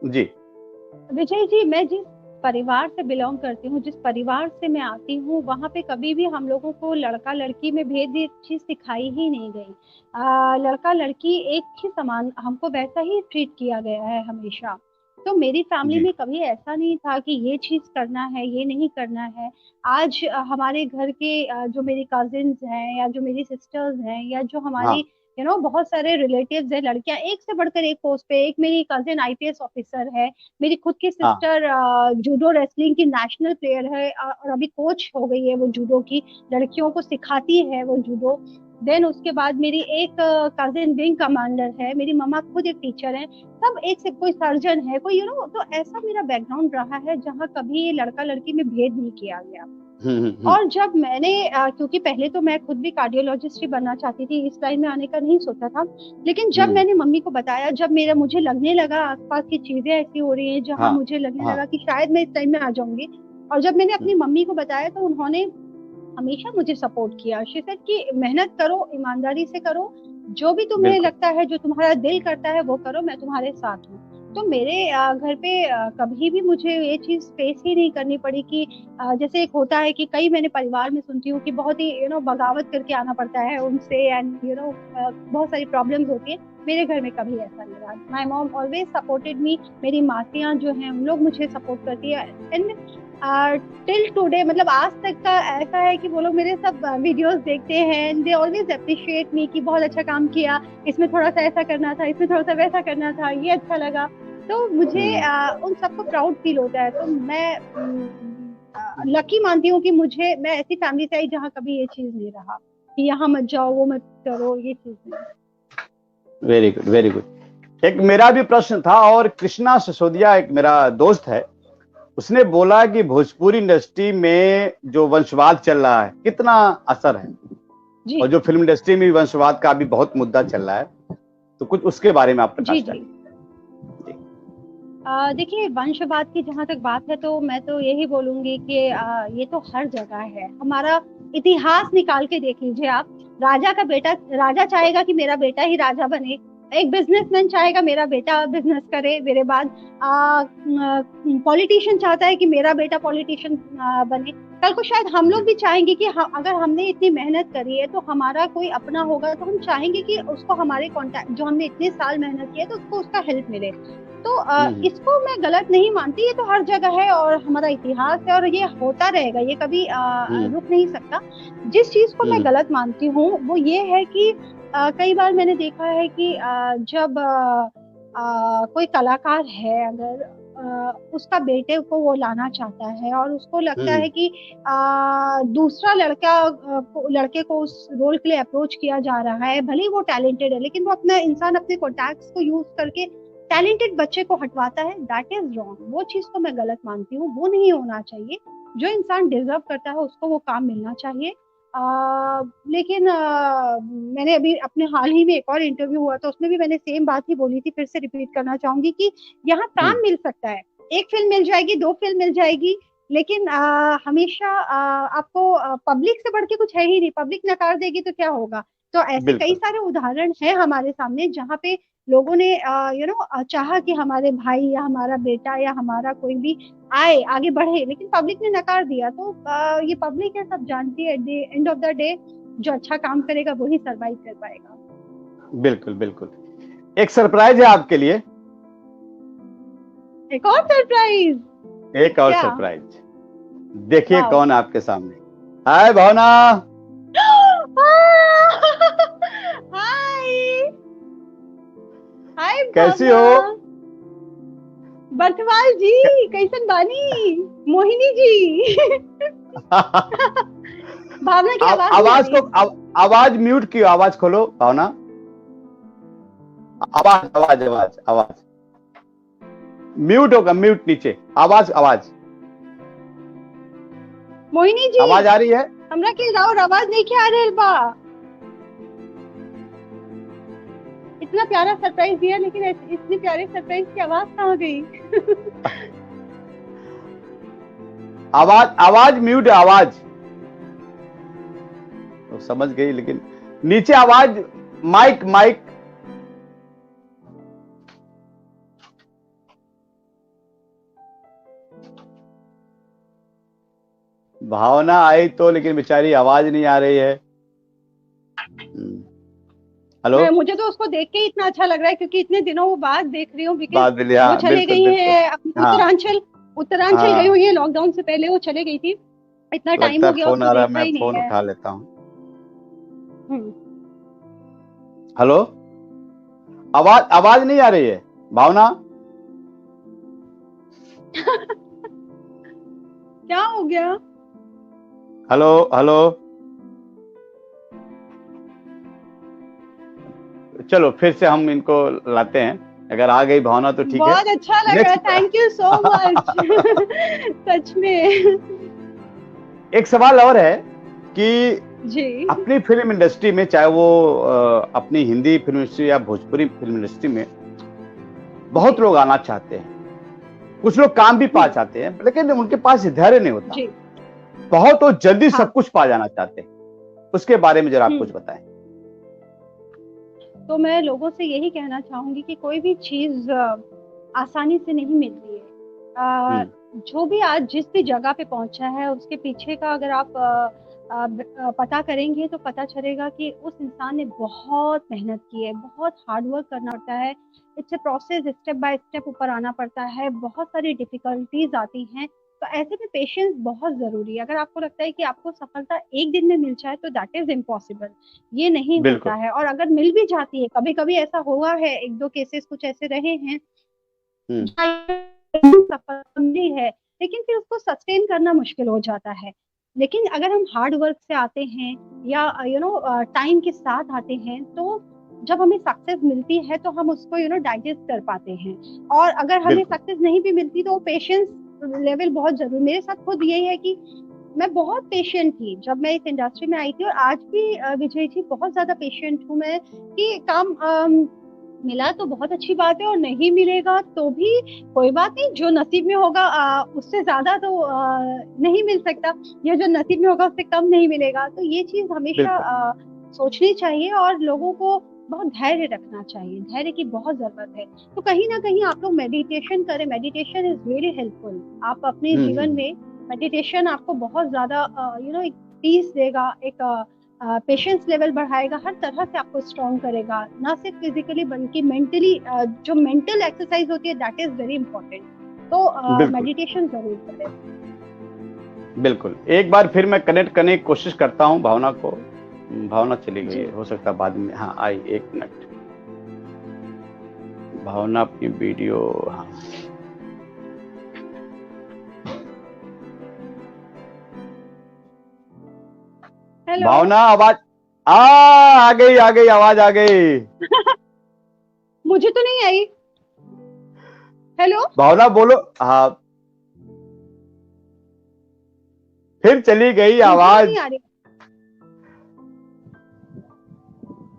जी
विजय जी, मैं जिस परिवार से बिलोंग करती हूँ, जिस परिवार से मैं आती हूँ, वहाँ पे कभी भी हम लोगों को लड़का लड़की में भेद चीज सिखाई ही नहीं गई। लड़का लड़की एक ही समान, हमको वैसा ही ट्रीट किया गया है हमेशा। तो मेरी फैमिली में कभी ऐसा नहीं था कि ये चीज करना है, ये नहीं करना है। आज हमारे घर के जो मेरी कजिन्स हैं या जो मेरी सिस्टर्स हैं या जो हमारी बहुत सारे रिलेटिव्स हैं, लड़कियां एक से बढ़कर एक पोस्ट पे। एक मेरी कजिन आईपीएस ऑफिसर है, मेरी खुद की सिस्टर जूडो रेसलिंग की नेशनल प्लेयर है और अभी कोच हो गई है वो जूडो की, लड़कियों को सिखाती है वो जूडो। देन उसके बाद मेरी एक कजिन विंग कमांडर है, मेरी मम्मा खुद एक टीचर है, सब एक से, कोई सर्जन है, कोई तो ऐसा मेरा बैकग्राउंड रहा है जहाँ कभी लड़का लड़की में भेद नहीं किया गया। और जब मैंने क्योंकि पहले तो मैं खुद भी कार्डियोलॉजिस्ट ही बनना चाहती थी, इस लाइन में आने का नहीं सोचा था, लेकिन जब मैंने मम्मी को बताया, जब मुझे लगने लगा आसपास की चीजें ऐसी हो रही है जहाँ मुझे लगने लगा कि शायद मैं इस लाइन में आ जाऊंगी, और जब मैंने अपनी मम्मी को बताया तो उन्होंने हमेशा मुझे सपोर्ट किया। शी सेड कि मेहनत करो, ईमानदारी से करो, जो भी तुम्हें लगता है, जो तुम्हारा दिल करता है वो करो, मैं तुम्हारे साथ हूँ। तो मेरे घर पे कभी भी मुझे ये चीज फेस ही नहीं करनी पड़ी कि जैसे एक होता है कि कई मैंने परिवार में सुनती हूँ कि बहुत ही बगावत करके आना पड़ता है उनसे, एंड बहुत सारी प्रॉब्लम्स होती है। मेरे घर में कभी ऐसा नहीं रहा। My mom always supported me. मेरी मासियां जो हैं उन लोग मुझे सपोर्ट करती है। एंड टिल टुडे, मतलब आज तक का ऐसा है कि वो लोग मेरे सब वीडियोस देखते हैं, दे ऑलवेज अप्रिशिएट मी कि बहुत अच्छा काम किया, इसमें थोड़ा सा ऐसा करना था, इसमें थोड़ा सा वैसा करना था, ये अच्छा लगा। तो मुझे उन सबको प्राउड फील होता है। तो मैं लकी मानती हूँ कि मैं ऐसी फैमिली से आई जहाँ कभी ये चीज नहीं रहा कि यहाँ मत जाओ, वो मत करो, ये चीज नहीं।
Very good, very good. एक मेरा भी प्रश्न था, और कृष्णा सिसोदिया एक मेरा दोस्त है, उसने बोला कि भोजपुरी इंडस्ट्री में जो वंशवाद चल रहा है कितना असर है,
जी
और जो फिल्म इंडस्ट्री में भी वंशवाद का भी बहुत मुद्दा चल रहा है, तो कुछ उसके बारे में आप प्रकाश डालिए।
देखिए, वंशवाद की जहाँ तक बात है तो मैं तो यही बोलूंगी कि ये तो हर जगह है। हमारा इतिहास निकाल के देख लीजिए आप। राजा चाहेगा कि मेरा बेटा ही राजा बने, एक बिजनेसमैन चाहेगा मेरा बेटा बिजनेस करे, मेरे बाद पॉलिटिशियन चाहता है कि मेरा बेटा पॉलिटिशियन बने। कल को शायद हम लोग भी चाहेंगे कि अगर हमने इतनी मेहनत करी है तो हमारा कोई अपना होगा तो हम चाहेंगे कि उसको हमारे कॉन्टैक्ट, जो हमने इतने साल मेहनत की है तो उसको उसका हेल्प मिले। तो इसको मैं गलत नहीं मानती, ये तो हर जगह है और हमारा इतिहास है और ये होता रहेगा, ये कभी रुक नहीं सकता। जिस चीज को मैं गलत मानती हूँ वो ये है कि कई बार मैंने देखा है कि जब कोई कलाकार है, अगर उसका बेटे को वो लाना चाहता है और उसको लगता है कि दूसरा लड़के को उस रोल के लिए अप्रोच किया जा रहा है, भले ही वो टैलेंटेड है लेकिन वो अपना इंसान अपने कॉन्टैक्ट्स को यूज करके टैलेंटेड बच्चे को हटवाता है, दैट इज रॉन्ग। वो चीज को मैं गलत मानती हूँ, वो नहीं होना चाहिए। जो इंसान डिजर्व करता है उसको वो काम मिलना चाहिए। लेकिन मैंने अभी अपने हाल ही में एक और इंटरव्यू हुआ था, उसमें भी मैंने सेम बात ही बोली थी, फिर से रिपीट करना चाहूंगी कि यहाँ काम मिल सकता है, एक फिल्म मिल जाएगी, 2 फिल्म मिल जाएगी, लेकिन हमेशा आपको पब्लिक से बढ़ के कुछ है ही नहीं। पब्लिक नकार देगी तो क्या होगा। तो ऐसे कई सारे उदाहरण हैं हमारे सामने जहाँ पे लोगों ने चाहा कि हमारे भाई या हमारा बेटा या हमारा कोई भी आए, आगे बढ़े, लेकिन पब्लिक ने नकार दिया। तो ये पब्लिक है, सब जानती है। At the end of the day जो अच्छा काम करेगा वही सरवाइव कर पाएगा।
बिल्कुल बिल्कुल। एक सरप्राइज है आपके लिए,
एक और सरप्राइज।
देखिए कौन आपके सामने। हाय भावना।
हाय,
कैसी हो?
बर्थवाल जी, कैसन बानी? मोहिनी जी। भावना की
आवाज म्यूट की, आवाज खोलो भावना। आवाज म्यूट होगा, म्यूट नीचे। आवाज
मोहिनी जी,
आवाज आ रही है?
हमरा के राउर आवाज नहीं क्या आ रही बा। इतना प्यारा सरप्राइज दिया लेकिन इतनी प्यारे सरप्राइज की आवाज कहाँ गई?
आवाज म्यूट है, आवाज तो समझ गई, लेकिन नीचे आवाज माइक भावना आई तो, लेकिन बेचारी आवाज नहीं आ रही है। हेलो।
मुझे तो उसको देख के इतना अच्छा लग रहा है क्योंकि इतने दिनों वो बाद देख रही हूँ,
वो
चले गई है उत्तरांचल गई हुई है। लॉकडाउन से पहले वो चले गई थी, इतना टाइम हो गया।
फोन आ रहा है, मैं फोन उठा लेता हूँ। हेलो, आवाज नहीं आ रही है भावना?
क्या हो गया?
हेलो चलो फिर से हम इनको लाते हैं, अगर आ गई भावना तो ठीक है।
बहुत अच्छा लगा, थैंक यू सो मच। सच में।
एक सवाल और है कि
जी,
अपनी फिल्म इंडस्ट्री में, चाहे वो अपनी हिंदी फिल्म इंडस्ट्री या भोजपुरी फिल्म इंडस्ट्री में, बहुत लोग आना चाहते हैं, कुछ लोग काम भी पा चाहते हैं, लेकिन उनके पास धैर्य नहीं होता। बहुत वो जल्दी सब कुछ पा जाना चाहते हैं। उसके बारे में जरा आप कुछ बताएं।
तो मैं लोगों से यही कहना चाहूंगी कि कोई भी चीज आसानी से नहीं मिलती है। जो भी आज जिस भी जगह पे पहुंचा है उसके पीछे का अगर आप पता करेंगे तो पता चलेगा कि उस इंसान ने बहुत मेहनत की है, बहुत हार्ड वर्क करना पड़ता है। It's a process, step by step ऊपर आना पड़ता है, बहुत सारी डिफिकल्टीज आती हैं, तो ऐसे में पेशेंस बहुत जरूरी है। अगर आपको लगता है कि आपको सफलता एक दिन में मिल जाए तो दैट इज इम्पॉसिबल, ये नहीं होता
बिल्कुल।
है। और अगर मिल भी जाती है, कभी कभी ऐसा हुआ है, एक दो केसेस कुछ ऐसे रहे हैं
हम्म।
सफलता मिली है, लेकिन फिर उसको सस्टेन करना मुश्किल हो जाता है। लेकिन अगर हम हार्ड वर्क से आते हैं या टाइम के साथ आते हैं, तो जब हमें सक्सेस मिलती है तो हम उसको डाइजेस्ट कर पाते हैं। और अगर हमें
बिल्कुल।
सक्सेस नहीं भी मिलती तो पेशेंस लेवल बहुत जरूरी। मेरे साथ खुद यही है कि मैं बहुत पेशेंट थी जब मैं इस इंडस्ट्री में आई थी, और आज भी विजय जी बहुत ज्यादा पेशेंट हूँ मैं, कि काम मिला तो बहुत अच्छी बात है, और नहीं मिलेगा तो भी कोई बात नहीं, जो नसीब में होगा उससे ज्यादा तो नहीं मिल सकता, या जो नसीब में होगा उससे कम नहीं मिलेगा। तो ये चीज हमेशा
बिल्कुल।
सोचनी चाहिए, और लोगों को बहुत धैर्य रखना चाहिए, धैर्य की बहुत जरूरत है। तो कहीं ना कहीं आप लोग मेडिटेशन करें, मेडिटेशन इज वेरी हेल्पफुल। आप अपने जीवन में मेडिटेशन आपको बहुत ज्यादा एक पीस देगा, एक पेशेंस लेवल बढ़ाएगा, हर तरह से आपको स्ट्रॉन्ग करेगा, ना सिर्फ फिजिकली बल्कि मेंटली। जो मेंटल एक्सरसाइज होती है दैट इज वेरी इंपॉर्टेंट। तो
बिल्कुल।
मेडिटेशन जरूर करें।
बिल्कुल, एक बार फिर मैं कनेक्ट करने की कोशिश करता हूँ भावना को। भावना चली गई
जी।
है, हो सकता है बाद में। हाँ आई, एक मिनट। भावना अपनी वीडियो, हाँ
हेलो।
भावना आवाज आ गई, आ गई, आवाज आ गई।
मुझे तो नहीं आई। हेलो
भावना बोलो। हाँ, फिर चली गई
मुझे तो
आवाज।
नहीं आ रही,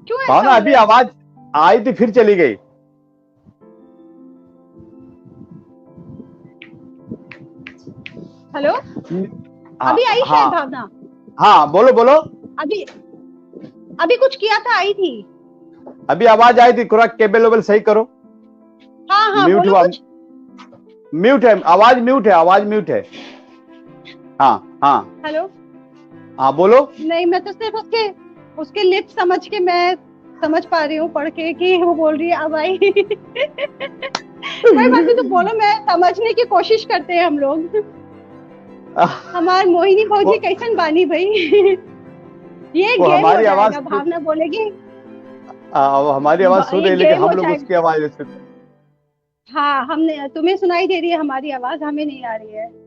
क्यों ऐसा
भावना
हो
अभी
रहा है?
आवाज आई थी, फिर चली गई।
हेलो,
हाँ
अभी आई शायद
हाँ
भावना।
हाँ, बोलो बोलो।
अभी अभी कुछ किया था, आई थी।
अभी आवाज आई थी, थोड़ा केबल वेबल सही करो।
हाँ हाँ,
म्यूट
बोलो
हुआ,
कुछ।
म्यूट है, आवाज म्यूट है, आवाज म्यूट है। हाँ हाँ
हेलो।
हाँ, बोलो।
नहीं, मैं तो सिर्फ उसके उसके लिप समझ के मैं समझ पा रही हूँ पढ़ के कि वो बोल रही है अब आई। कोई बात नहीं, तो बोलो, मैं समझने की कोशिश करते हैं हम लोग। हमार मोहिनी भौजी
वो,
कैसन बानी भाई? ये
वो
गेम हो
हमारी आवाज
जाएगा, भावना बोलेगी।
वो हमारी आवाज सुन
ये
रही है, लेकिन
गेम हो
हम लोग
जाएगा।
उसकी आवाज नहीं सुन
हाँ, हमने तुम्हें सुनाई दे रही है हमारी आवाज, हमें नहीं आ रही है।
रहे।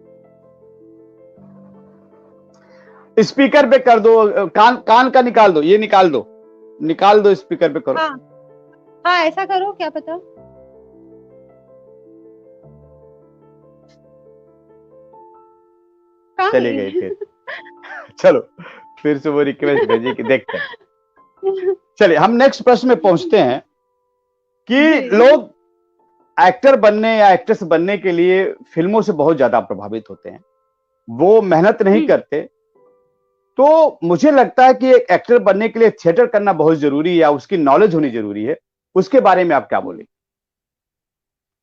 स्पीकर पे कर दो, कान कान का निकाल दो, ये निकाल दो, निकाल दो, स्पीकर पे करो।
हाँ हाँ, ऐसा करो, क्या पता। कहाँ
चली गई
गई?
फिर। चलो, फिर से वो रिक्वेस्ट भेजी कि देखते हैं। चलिए हम नेक्स्ट प्रश्न में पहुंचते हैं कि
जी।
लोग एक्टर बनने या एक्ट्रेस बनने के लिए फिल्मों से बहुत ज्यादा प्रभावित होते हैं, वो मेहनत नहीं करते। तो मुझे लगता है कि एक एक्टर बनने के लिए थिएटर करना बहुत जरूरी है, या उसकी नॉलेज होनी जरूरी है। उसके बारे में आप क्या बोलेंगे?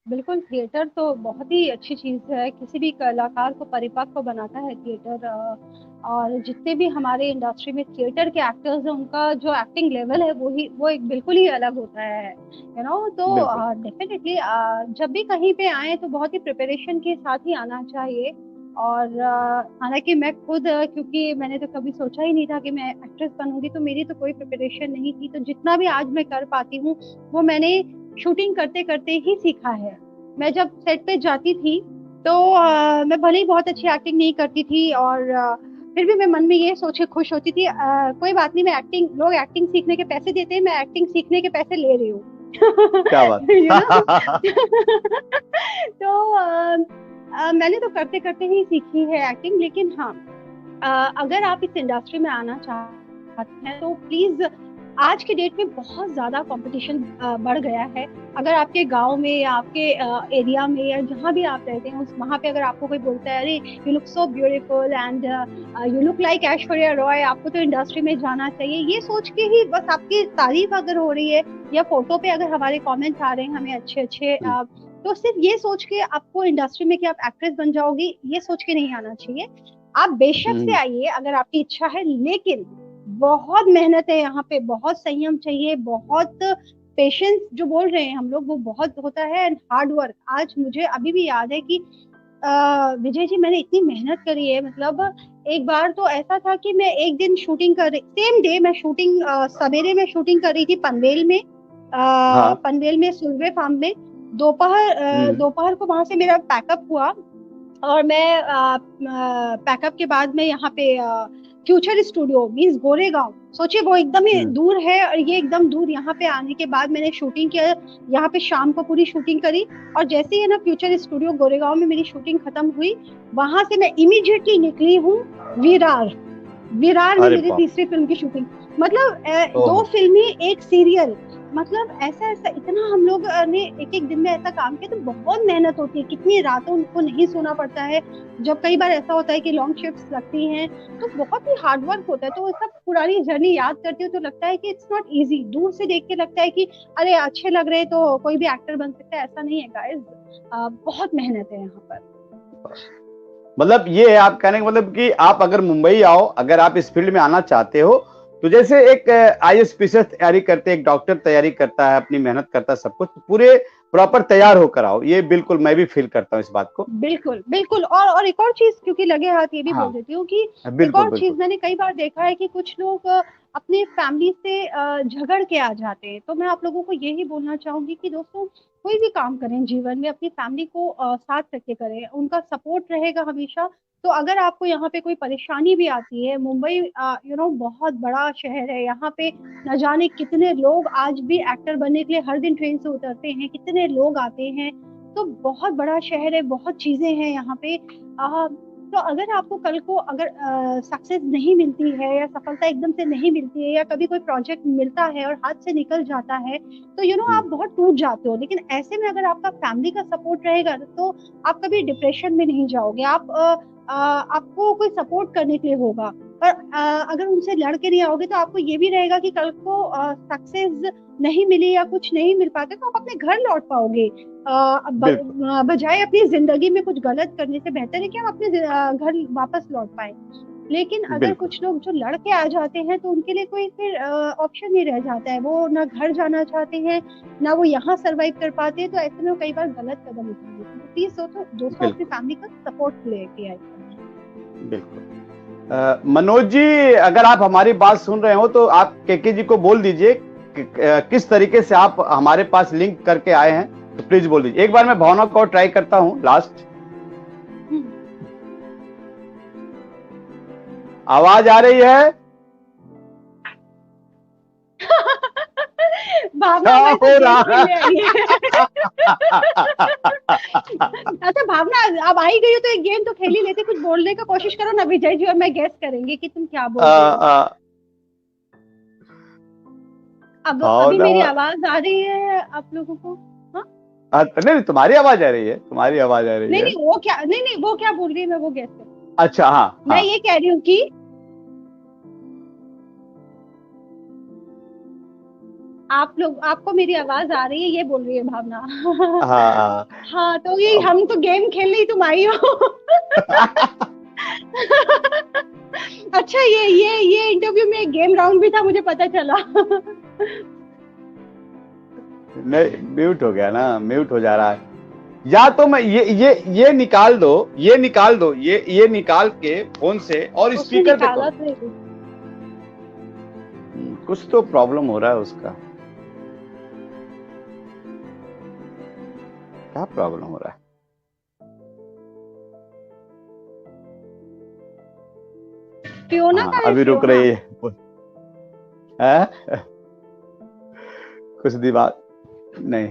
बिल्कुल, थिएटर तो बहुत ही अच्छी चीज है, किसी भी कलाकार को परिपक्व बनाता है थिएटर। और जितने भी हमारे इंडस्ट्री में थिएटर के एक्टर्स हैं, उनका जो एक्टिंग लेवल है वो एक बिल्कुल ही अलग होता है, तो
बिल्कुल।
डेफिनेटली जब भी कहीं पे आए तो बहुत ही प्रिपरेशन के साथ ही आना चाहिए। और हालांकि मैं खुद क्योंकि मैंने तो कभी सोचा ही नहीं था कि मैं एक्ट्रेस बनूंगी, तो मेरी तो कोई प्रिपरेशन नहीं थी। तो जितना भी आज मैं कर पाती हूँ वो मैंने शूटिंग करते करते ही सीखा है। मैं जब सेट पे जाती थी तो मैं भले ही बहुत अच्छी एक्टिंग नहीं करती थी, और फिर भी मैं मन में ये सोच के खुश होती थी, कोई बात नहीं, मैं एक्टिंग, लोग एक्टिंग सीखने के पैसे देते हैं, मैं एक्टिंग सीखने के पैसे ले रही हूँ।
क्या बात।
तो मैंने तो करते करते ही सीखी है एक्टिंग। लेकिन हाँ, अगर आप इस इंडस्ट्री में आना चाहते हैं तो प्लीज, आज के डेट में बहुत ज्यादा कंपटीशन बढ़ गया है। अगर आपके गांव में या आपके एरिया में या जहाँ भी आप रहते हैं, उस वहाँ पे अगर आपको कोई बोलता है, अरे you look so beautiful and you look like Aishwarya Roy, आपको तो इंडस्ट्री में जाना चाहिए, ये सोच के ही बस आपकी तारीफ अगर हो रही है, या फोटो पे अगर हमारे कॉमेंट्स आ रहे हैं हमें अच्छे अच्छे, तो सिर्फ ये सोच के आपको इंडस्ट्री में कि आप एक्ट्रेस बन जाओगी, ये सोच के नहीं आना चाहिए। आप बेशक से आइए अगर आपकी इच्छा है, लेकिन बहुत मेहनत है यहाँ पे, बहुत संयम चाहिए, बहुत पेशेंस जो बोल रहे हैं हम लोग वो बहुत होता है, एंड हार्ड वर्क। आज मुझे अभी भी याद है कि विजय जी मैंने इतनी मेहनत करी है, मतलब एक बार तो ऐसा था कि मैं एक दिन शूटिंग कर रही, सेम डे मैं शूटिंग, सवेरे में शूटिंग कर रही थी पनवेल में,
हाँ।
पनवेल में सुरवे फार्म में। दोपहर दोपहर को वहां से मेरा पैकअप हुआ, और मैं पैकअप के बाद मैं यहाँ पे फ्यूचर स्टूडियो मीन्स गोरेगांव, सोचिए वो एकदम ही दूर है, और ये एकदम दूर, यहाँ पे आने के बाद मैंने शूटिंग किया, यहाँ पे शाम को पूरी शूटिंग करी। और जैसे ही ना फ्यूचर स्टूडियो गोरेगांव में मेरी शूटिंग खत्म हुई, वहां से मैं इमीडिएटली निकली हूँ विरार। विरार में मेरी तीसरी फिल्म की शूटिंग, मतलब 2 फिल्में, 1 सीरियल, मतलब ऐसा इतना हम लोग ने एक एक दिन में ऐसा काम किया। तो बहुत मेहनत होती है, कितनी रातों उनको नहीं सोना पड़ता है। जब कई बार ऐसा होता है कि लॉन्ग शिफ्ट्स लगती हैं, तो बहुत ही हार्ड वर्क होता है। तो सब पुरानी जर्नी याद करती हूँ तो लगता है कि इट्स नॉट इजी। दूर से देख के लगता है कि अरे अच्छे लग रहे तो कोई भी एक्टर बन सकता है, ऐसा नहीं है गाइस, बहुत मेहनत है यहाँ पर।
मतलब ये है आप कहने का मतलब कि आप अगर मुंबई आओ, अगर आप इस फील्ड में आना चाहते हो, तो जैसे एक IAS तैयारी करते, एक डॉक्टर तैयारी करता है, अपनी मेहनत करता है, सब कुछ पूरे प्रॉपर तैयार होकर आओ। ये बिल्कुल मैं भी फील करता हूँ इस बात को।
बिल्कुल बिल्कुल। और एक और चीज, क्योंकि लगे हाथ ये भी बोल देती हूँ कि एक और चीज मैंने कई बार देखा है कि कुछ लोग अपने फैमिली से झगड़ के आ जाते हैं। तो मैं आप लोगों को यही बोलना चाहूंगी कि दोस्तों, कोई भी काम करें जीवन में, अपनी फैमिली को साथ रख के करें, उनका सपोर्ट रहेगा हमेशा। तो अगर आपको यहाँ पे कोई परेशानी भी आती है, मुंबई बहुत बड़ा शहर है, यहाँ पे न जाने कितने लोग आज भी एक्टर बनने के लिए हर दिन ट्रेन से उतरते हैं, कितने लोग आते हैं। तो बहुत बड़ा शहर है, बहुत चीजें हैं यहाँ पे। तो अगर आपको कल को अगर सक्सेस नहीं मिलती है, या सफलता एकदम से नहीं मिलती है, या कभी कोई प्रोजेक्ट मिलता है और हाथ से निकल जाता है, तो आप बहुत टूट जाते हो। लेकिन ऐसे में अगर आपका फैमिली का सपोर्ट रहेगा तो आप कभी डिप्रेशन में नहीं जाओगे। आपको कोई सपोर्ट करने के लिए होगा। और अगर उनसे लड़ के नहीं आओगे तो आपको ये भी रहेगा कि कल को सक्सेस नहीं मिली या कुछ नहीं मिल पाते तो आप अपने घर लौट पाओगे। बजाय अपनी जिंदगी में कुछ गलत करने से बेहतर है कि हम अपने घर वापस लौट पाए। लेकिन अगर कुछ लोग जो लड़ के आ जाते हैं तो उनके लिए कोई फिर ऑप्शन नहीं रह जाता है। वो ना घर जाना चाहते हैं, ना वो यहाँ सरवाइव कर पाते हैं। तो ऐसे में वो कई बार गलत कदम उठा देते हैं। तो प्लीज दोस्तों अपनी फैमिली का सपोर्ट लेके आए।
बिल्कुल। मनोज जी, अगर आप हमारी बात सुन रहे हो तो आप केके जी को बोल दीजिए किस तरीके से आप हमारे पास लिंक करके आए हैं, तो प्लीज बोल दीजिए। एक बार मैं भावना को ट्राई करता हूं लास्ट। आवाज आ रही है?
भावना हो रहा अच्छा भावना, अब आई गई हो तो एक गेम तो खेल ही लेते। कुछ बोलने का कोशिश करो ना, विजय जी और मैं गेस करेंगे कि तुम क्या बोल रहे हो। अब अभी मेरी आवाज आ रही है आप लोगों को?
नहीं, तुम्हारी आवाज आ रही है, तुम्हारी आवाज आ रही है।
नहीं वो क्या, नहीं वो क्या बोल रही है, मैं वो गेस कर।
अच्छा हाँ,
मैं ये कह रही हूँ कि आपको मेरी आवाज आ रही है, ये बोल रही है भावना। हाँ तो ये हम तो गेम खेल रही, तुम आई हो। अच्छा ये इंटरव्यू में एक गेम राउंड भी था, मुझे पता चला।
नहीं, म्यूट हो गया ना, म्यूट हो जा रहा है। या तो मैं ये निकाल दो, ये निकाल के फोन से और स्पीकर पे करो। कुछ तो प्रॉब्लम हो रहा है उसका। क्या प्रॉब्लम हो रहा है?
फियोना का
अभी रुक रही है। कुछ दिमाग नहीं,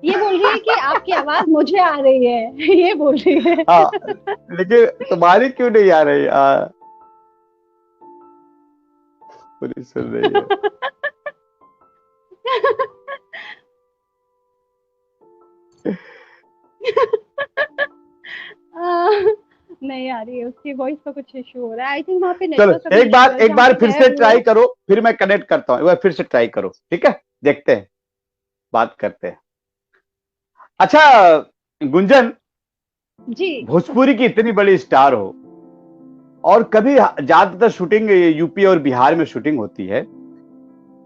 ये बोल रही है कि आपकी आवाज मुझे आ रही है, ये बोल रही है।
लेकिन तुम्हारी क्यों नहीं आ रही? पूरी सुन रही है।
नहीं आ रही है, उसकी वॉइस का कुछ इशू हो रहा है। आई थिंक वहाँ पे
चलो एक बार फिर से ट्राई करो, फिर मैं कनेक्ट करता हूँ। एक बार फिर से ट्राई करो, ठीक है? देखते हैं, बात करते हैं। अच्छा गुंजन
जी,
भोजपुरी की इतनी बड़ी स्टार हो और कभी ज्यादातर शूटिंग यूपी और बिहार में शूटिंग होती है,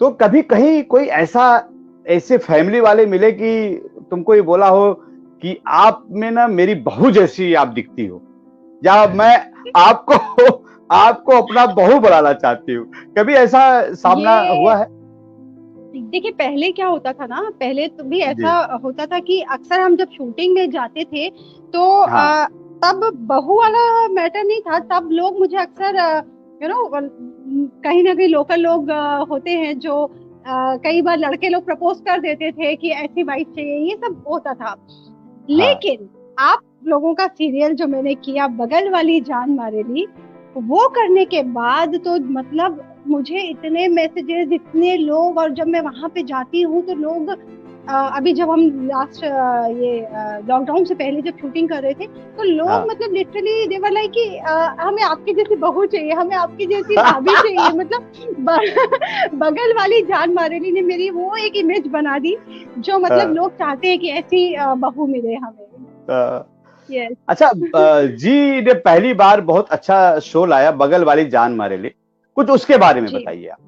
तो कभी कहीं कोई ऐसे फैमिली वाले मिले कि तुमको ये बोला हो कि आप में ना मेरी बहू जैसी आप दिखती हो, या मैं आपको अपना बहू बनाना चाहती हूँ। कभी ऐसा सामना हुआ है?
देखिए, पहले क्या होता था ना, पहले तो भी ऐसा होता था कि अक्सर हम जब शूटिंग में जाते थे तो
हाँ।
तब बहू वाला मैटर नहीं था। तब लोग मुझे अक्सर कहीं ना कहीं लोकल लोग होते हैं जो कई बार लड़के लोग प्रपोज कर देते थे कि ऐसी वाइफ चाहिए, ये सब होता था। लेकिन आप लोगों का सीरियल जो मैंने किया, बगल वाली जान मारेली, वो करने के बाद तो मतलब मुझे इतने मैसेजेस, इतने लोग, और जब मैं वहां पे जाती हूँ तो लोग अभी जब हम लास्ट ये लॉकडाउन से पहले जब शूटिंग कर रहे थे तो लोग मतलब लिटरली दे वर लाइक कि हमें आपकी जैसी बहू चाहिए, हमें आपकी जैसी भाभी चाहिए। मतलब बगल वाली जान मारेली ने मेरी वो एक इमेज बना दी जो मतलब लोग चाहते हैं कि ऐसी बहू मिले हमें।
Yes. अच्छा, जी ने पहली बार बहुत अच्छा शो लाया, बगल वाली जान मारेली, कुछ उसके बारे में बताइए आप।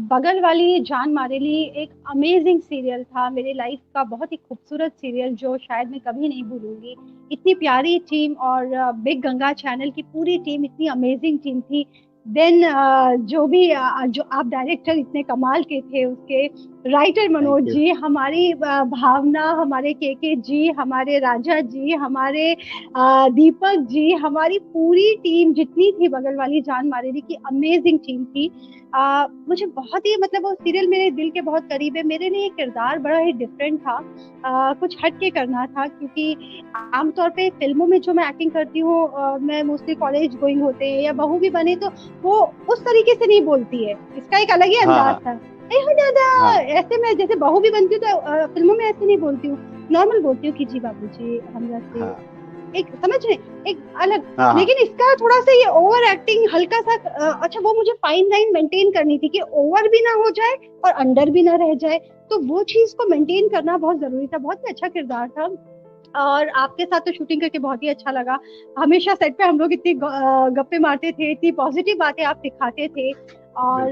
बगल वाली जान मारेली एक अमेजिंग सीरियल था, मेरे लाइफ का बहुत ही खूबसूरत सीरियल जो शायद मैं कभी नहीं भूलूंगी। इतनी प्यारी टीम और बिग गंगा चैनल की पूरी टीम इतनी अमेजिंग टीम थी। देन जो आप डायरेक्टर इतने कमाल के थे, उसके राइटर मनोज जी, हमारी भावना, हमारे के जी, हमारे राजा जी, हमारे दीपक जी, हमारी पूरी टीम जितनी थी बगल वाली जान मारेली की अमेजिंग टीम थी। मुझे बहुत ही मतलब वो सीरियल मेरे दिल के बहुत करीब है। मेरे लिए किरदार बड़ा ही डिफरेंट था, कुछ हट के करना था, क्योंकि आमतौर पे फिल्मों में जो मैं एक्टिंग करती हूँ, मैं मोस्टली कॉलेज गोइंग होते हैं या बहू भी बने तो वो उस तरीके से नहीं बोलती है, इसका एक अलग ही अंदाज था। दादा ऐसे मैं जैसे बहू भी बनती हूँ तो फिल्मों में ऐसे नहीं बोलती हूँ, नॉर्मल बोलती हूँ कि जी बाबू जी हमरा से, एक समझ रहे, एक अलग। लेकिन इसका थोड़ा सा ये ओवर एक्टिंग हल्का सा, अच्छा वो मुझे फाइन लाइन मेंटेन करनी थी कि ओवर भी ना हो जाए और अंडर भी ना रह जाए, तो वो चीज को मेंटेन करना बहुत जरूरी था। बहुत ही अच्छा किरदार था और आपके साथ तो शूटिंग करके बहुत ही अच्छा लगा। हमेशा सेट पे हम लोग इतनी गप्पे मारते थे, इतनी पॉजिटिव बातें आप सिखाते थे और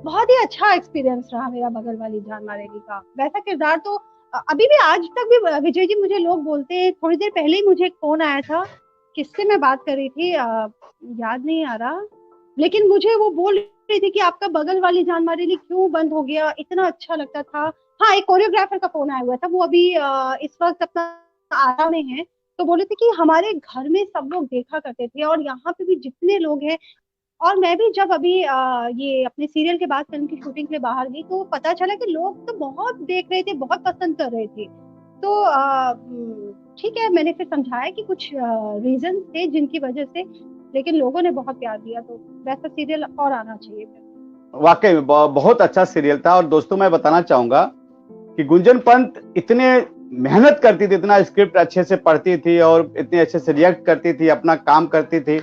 बहुत ही अच्छा एक्सपीरियंस रहा मेरा बगल वाली जान मारेली का। वैसा किरदार तो अभी भी, आज तक भी विजय जी मुझे लोग बोलते हैं। थोड़ी देर पहले ही मुझे एक फोन आया था, किससे मैं बात कर रही थी याद नहीं आ रहा, लेकिन मुझे वो बोल रही थी कि आपका बगल वाली जान मारेली क्यों बंद हो गया, इतना अच्छा लगता था। हाँ, एक कोरियोग्राफर का फोन आया हुआ था, वो अभी इस वक्त अपना आरा में है, तो बोले थे कि हमारे घर में सब लोग देखा करते थे और यहाँ पे भी जितने लोग हैं। और मैं भी जब अभी ये अपने सीरियल के बाद फिल्म की शूटिंग के लिए बाहर गई तो पता चला कि लोग तो बहुत देख रहे थे, बहुत पसंद कर रहे थे। तो ठीक है, मैंने फिर समझाया कि कुछ रीजन थे जिनकी वजह से, लेकिन लोगों ने बहुत प्यार दिया, तो वैसा सीरियल और आना चाहिए।
वाकई में बहुत अच्छा सीरियल था। और दोस्तों मैं बताना चाहूंगा कि गुंजन पंत इतने मेहनत करती थी, इतना स्क्रिप्ट अच्छे से पढ़ती थी और इतने अच्छे से रिएक्ट करती थी, अपना काम करती थी,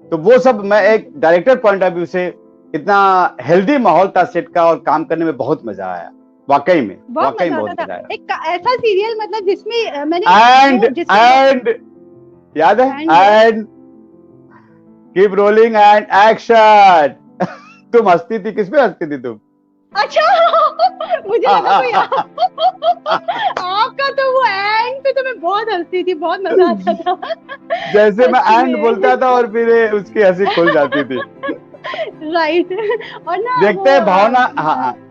तो वो सब मैं एक डायरेक्टर पॉइंट ऑफ व्यू से इतना हेल्दी माहौल था सेट का और काम करने में बहुत मजा आया। वाकई में बहुत मजा आया।
एक ऐसा सीरियल मतलब जिसमें मैंने
एंड याद है, and keep rolling and action. तुम हंसती थी, किस पे हंसती थी तुम?
अच्छा मुझे लगा कोई आपका तो वो एंड पे तो मैं बहुत हंसती थी, बहुत मजा आता था।
जैसे मैं एंड बोलता था और फिर उसकी हंसी खुल जाती थी।
राइट। और ना
देखते हैं भावना।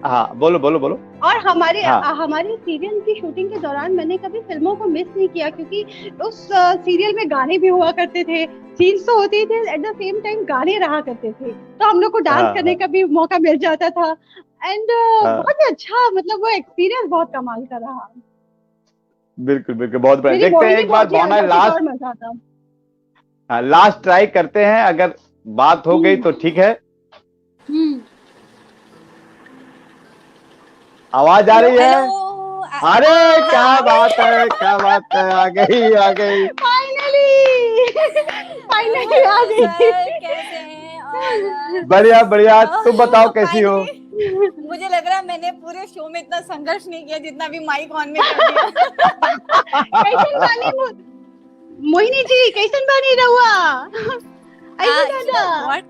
हाँ बोलो बोलो बोलो।
और हमारे सीरियल की शूटिंग के दौरान मैंने कभी फिल्मों को मिस नहीं किया, क्योंकि उस सीरियल में गाने भी हुआ करते थे, सीन्स तो होती थी, एट द सेम टाइम गाने रहा करते थे, तो हम लोग को डांस करने का भी मौका मिल जाता था। एंड बहुत ही अच्छा, मतलब वो एक्सपीरियंस बहुत कमाल का रहा।
बिल्कुल बिल्कुल, बहुत बढ़िया। देखते हैं एक बार भावना लास्ट ट्राई करते हैं, अगर बात हो गई तो ठीक है। आवाज आ रही है? अरे क्या बात है, क्या बात है, आ गई
फाइनली आ गई।
कैसे हैं?
बढ़िया बढ़िया, तुम बताओ कैसी हो?
मुझे लग रहा है मैंने पूरे शो में इतना संघर्ष नहीं किया जितना भी माइक ऑन में कर दिया।
कैसन बानी मोहिनी जी, कैसन बानी रहुआ?
What?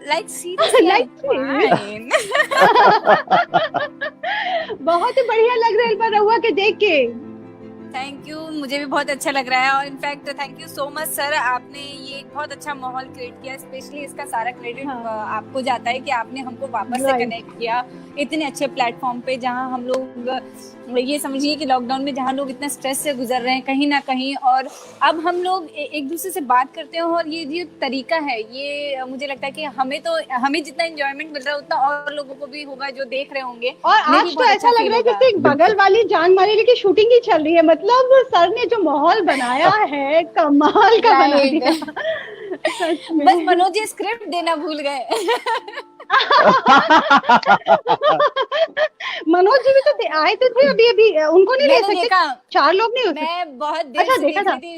Like seriously, fine.
बहुत ही बढ़िया लग रहा है रहुआ के देख के।
थैंक यू, मुझे भी बहुत अच्छा लग रहा है और in fact thank you so much sir, आपने ये एक बहुत अच्छा माहौल क्रिएट किया। स्पेशली इसका सारा क्रेडिट आपको जाता है कि आपने हमको वापस से कनेक्ट किया इतने अच्छे प्लेटफॉर्म पे, जहां हम लोग ये समझिए कि लॉकडाउन में जहां लोग इतना स्ट्रेस से गुजर रहे हैं कहीं ना कहीं, और अब हम लोग एक दूसरे से बात करते हैं। और ये जो तरीका है, ये मुझे लगता है कि हमें जितना एंजॉयमेंट मिल रहा है उतना और लोगों को भी होगा जो देख रहे होंगे।
और आज तो ऐसा लग रहा है जैसे बगल वाली जान मारेली की शूटिंग ही चल रही है। मतलब सर ने जो माहौल बनाया है कमाल का बना दिया। सच में
बस मनोज जी स्क्रिप्ट देना भूल गए।
मनोज जी भी तो आए तो थे अभी उनको नहीं ले सकते, 4 लोग नहीं हो सकते।
मैं बहुत देर से देख रही थी,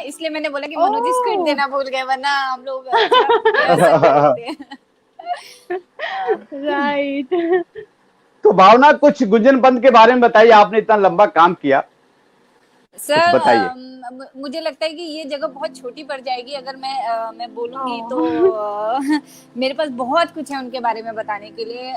इसलिए मैंने बोला कि मनोज जी स्क्रिप्ट देना भूल गए, वरना हम लोग
राइट।
तो भावना, कुछ गुंजन पंत के बारे में बताइए, आपने इतना लंबा काम किया
सर।
बताइए।
मुझे लगता है कि ये जगह बहुत छोटी पड़ जाएगी अगर मैं बोलूंगी तो मेरे पास बहुत कुछ है उनके बारे में बताने के लिए।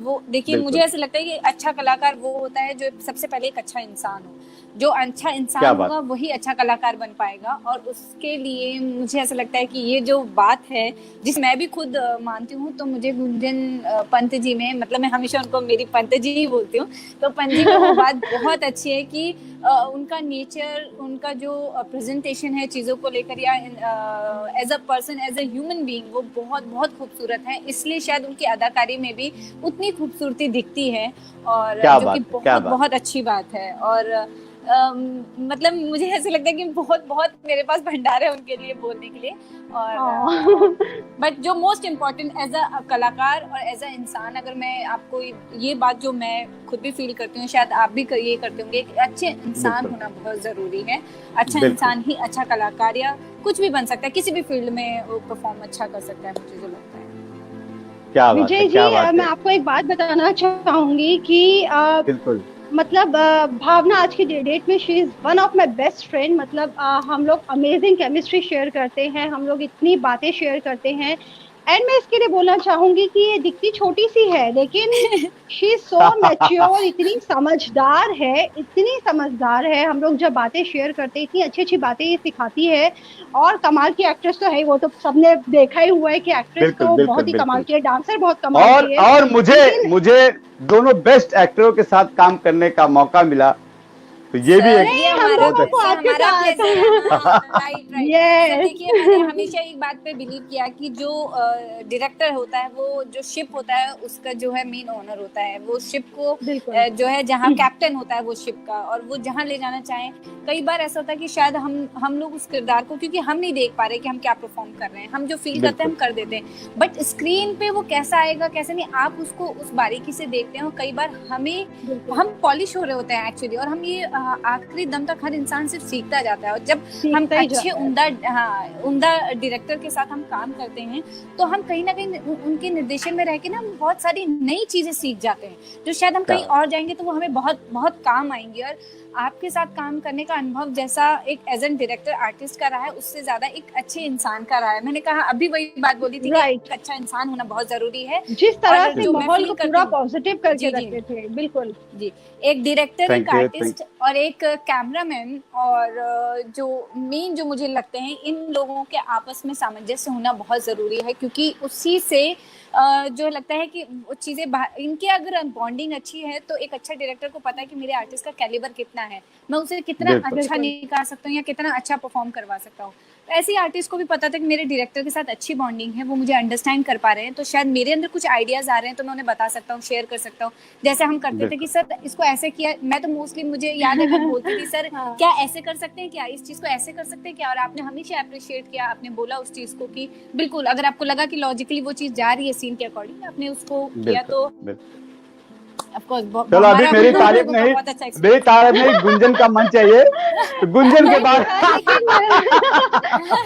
वो देखिए, मुझे ऐसा लगता है कि अच्छा कलाकार वो होता है जो सबसे पहले एक अच्छा इंसान हो। जो अच्छा इंसान होगा वही अच्छा कलाकार बन पाएगा, और उसके लिए मुझे ऐसा लगता है कि ये जो बात है जिस मैं भी खुद मानती हूँ, तो मुझे गुंजन पंत जी में, मतलब मैं हमेशा उनको मेरी पंत जी ही बोलती हूँ, तो पंत जी में वो बात बहुत अच्छी है कि उनका नेचर, उनका जो प्रेजेंटेशन है चीज़ों को लेकर, या as a person, as a human being, वो बहुत बहुत खूबसूरत है। इसलिए शायद उनकी अदाकारी में भी उतनी खूबसूरती दिखती है, और जो कि बहुत बहुत अच्छी बात है। और मतलब मुझे ऐसे लगता है कि बहुत बहुत मेरे पास भंडार है उनके लिए बोलने के लिए। और बट जो मोस्ट इम्पोर्टेंट एज अ कलाकार और एज अ इंसान, अगर मैं आपको ये बात जो मैं खुद भी फील करती हूँ, शायद आप भी ये करते होंगे, कि अच्छे इंसान होना बहुत जरूरी है। अच्छा इंसान ही अच्छा कलाकार या कुछ भी बन सकता है, किसी भी फील्ड में वो परफॉर्म अच्छा कर सकता है, मुझे जो लगता है।
क्या बात
विजय जी, मैं आपको एक बात बताना चाहूंगी कि
बिल्कुल,
मतलब भावना आज की डेट में she is one of my best friend. मतलब हम लोग अमेजिंग केमिस्ट्री शेयर करते हैं, हम लोग इतनी बातें शेयर करते हैं। एंड मैं इसके लिए बोलना चाहूंगी कि ये दिखती छोटी सी है, लेकिन शी इज सो मैच्योर, इतनी समझदार है। हम लोग जब बातें शेयर करते हैं, इतनी अच्छी अच्छी बातें ये सिखाती है। और कमाल की एक्ट्रेस तो है, वो तो सबने देखा ही हुआ है कि एक्ट्रेस तो बहुत ही कमाल की है, डांसर बहुत कमाल की है।
और मुझे दोनों बेस्ट एक्टरों के साथ काम करने का मौका मिला, तो ये भी
हमारा देखिए, मैंने हमेशा एक बात पे बिलीव किया कि जो डायरेक्टर होता है, वो जो शिप होता है उसका जो है मेन ओनर होता है, वो शिप को जो है जहाँ कैप्टन होता है वो शिप का, और वो जहाँ ले जाना चाहे। कई बार ऐसा होता है कि शायद हम लोग उस किरदार को, क्योंकि हम नहीं देख पा रहे कि हम क्या परफॉर्म कर रहे हैं, हम जो फील करते हैं हम कर देते हैं, बट स्क्रीन पे वो कैसा आएगा कैसे नहीं, आप उसको उस बारीकी से देखते हैं। और कई बार हम पॉलिश हो रहे होते हैं एक्चुअली, और हम ये आखिरी दम तक हर इंसान सिर्फ सीखता जाता है। और जब हम अच्छे उम्दा डायरेक्टर के साथ हम काम करते हैं, तो हम कहीं ना कहीं उनके निर्देशन में रह के ना बहुत सारी नई चीजें सीख जाते हैं, जो शायद हम कहीं और जाएंगे तो वो हमें बहुत बहुत काम आएंगी। और आपके साथ काम करने का अनुभव जैसा एक एज एन डायरेक्टर आर्टिस्ट का रहा है, उससे ज्यादा एक अच्छे इंसान का रहा है। मैंने कहा अभी वही बात बोली थी कि एक अच्छा इंसान होना बहुत जरूरी है।
जिस तरह से माहौल को पूरा पॉजिटिव करके रखते थे। बिल्कुल
जी, एक डायरेक्टर, एक आर्टिस्ट और एक कैमरामैन, और जो मेन जो मुझे लगते हैं, इन लोगों के आपस में सामंजस्य होना बहुत जरूरी है, क्योंकि उसी से जो लगता है कि वो चीजें इनके अगर बॉन्डिंग अच्छी है, तो एक अच्छा डायरेक्टर को पता है कि मेरे आर्टिस्ट का कैलिबर कितना है, मैं उसे कितना अच्छा निकाल सकता हूँ या कितना अच्छा परफॉर्म करवा सकता हूँ। तो ऐसे आर्टिस्ट को भी पता था कि मेरे डायरेक्टर के साथ अच्छी बॉन्डिंग है, वो मुझे अंडरस्टैंड कर पा रहे हैं, तो शायद मेरे अंदर कुछ आइडियाज आ रहे हैं तो मैं उन्हें बता सकता हूँ, शेयर कर सकता हूँ। जैसे हम करते थे कि सर इसको ऐसे किया, मैं तो मोस्टली मुझे याद है मैं बोलती थी सर क्या ऐसे कर सकते हैं, क्या इस चीज को ऐसे कर सकते हैं क्या, और आपने हमेशा अप्रिशिएट किया, आपने बोला उस चीज को कि बिल्कुल अगर आपको लगा कि लॉजिकली वो चीज जा रही है सीन के अकॉर्डिंग, आपने उसको किया। तो
चलो अभी मेरी तारीफ नहीं, गुंजन का मन चाहिए, तो गुंजन के बाद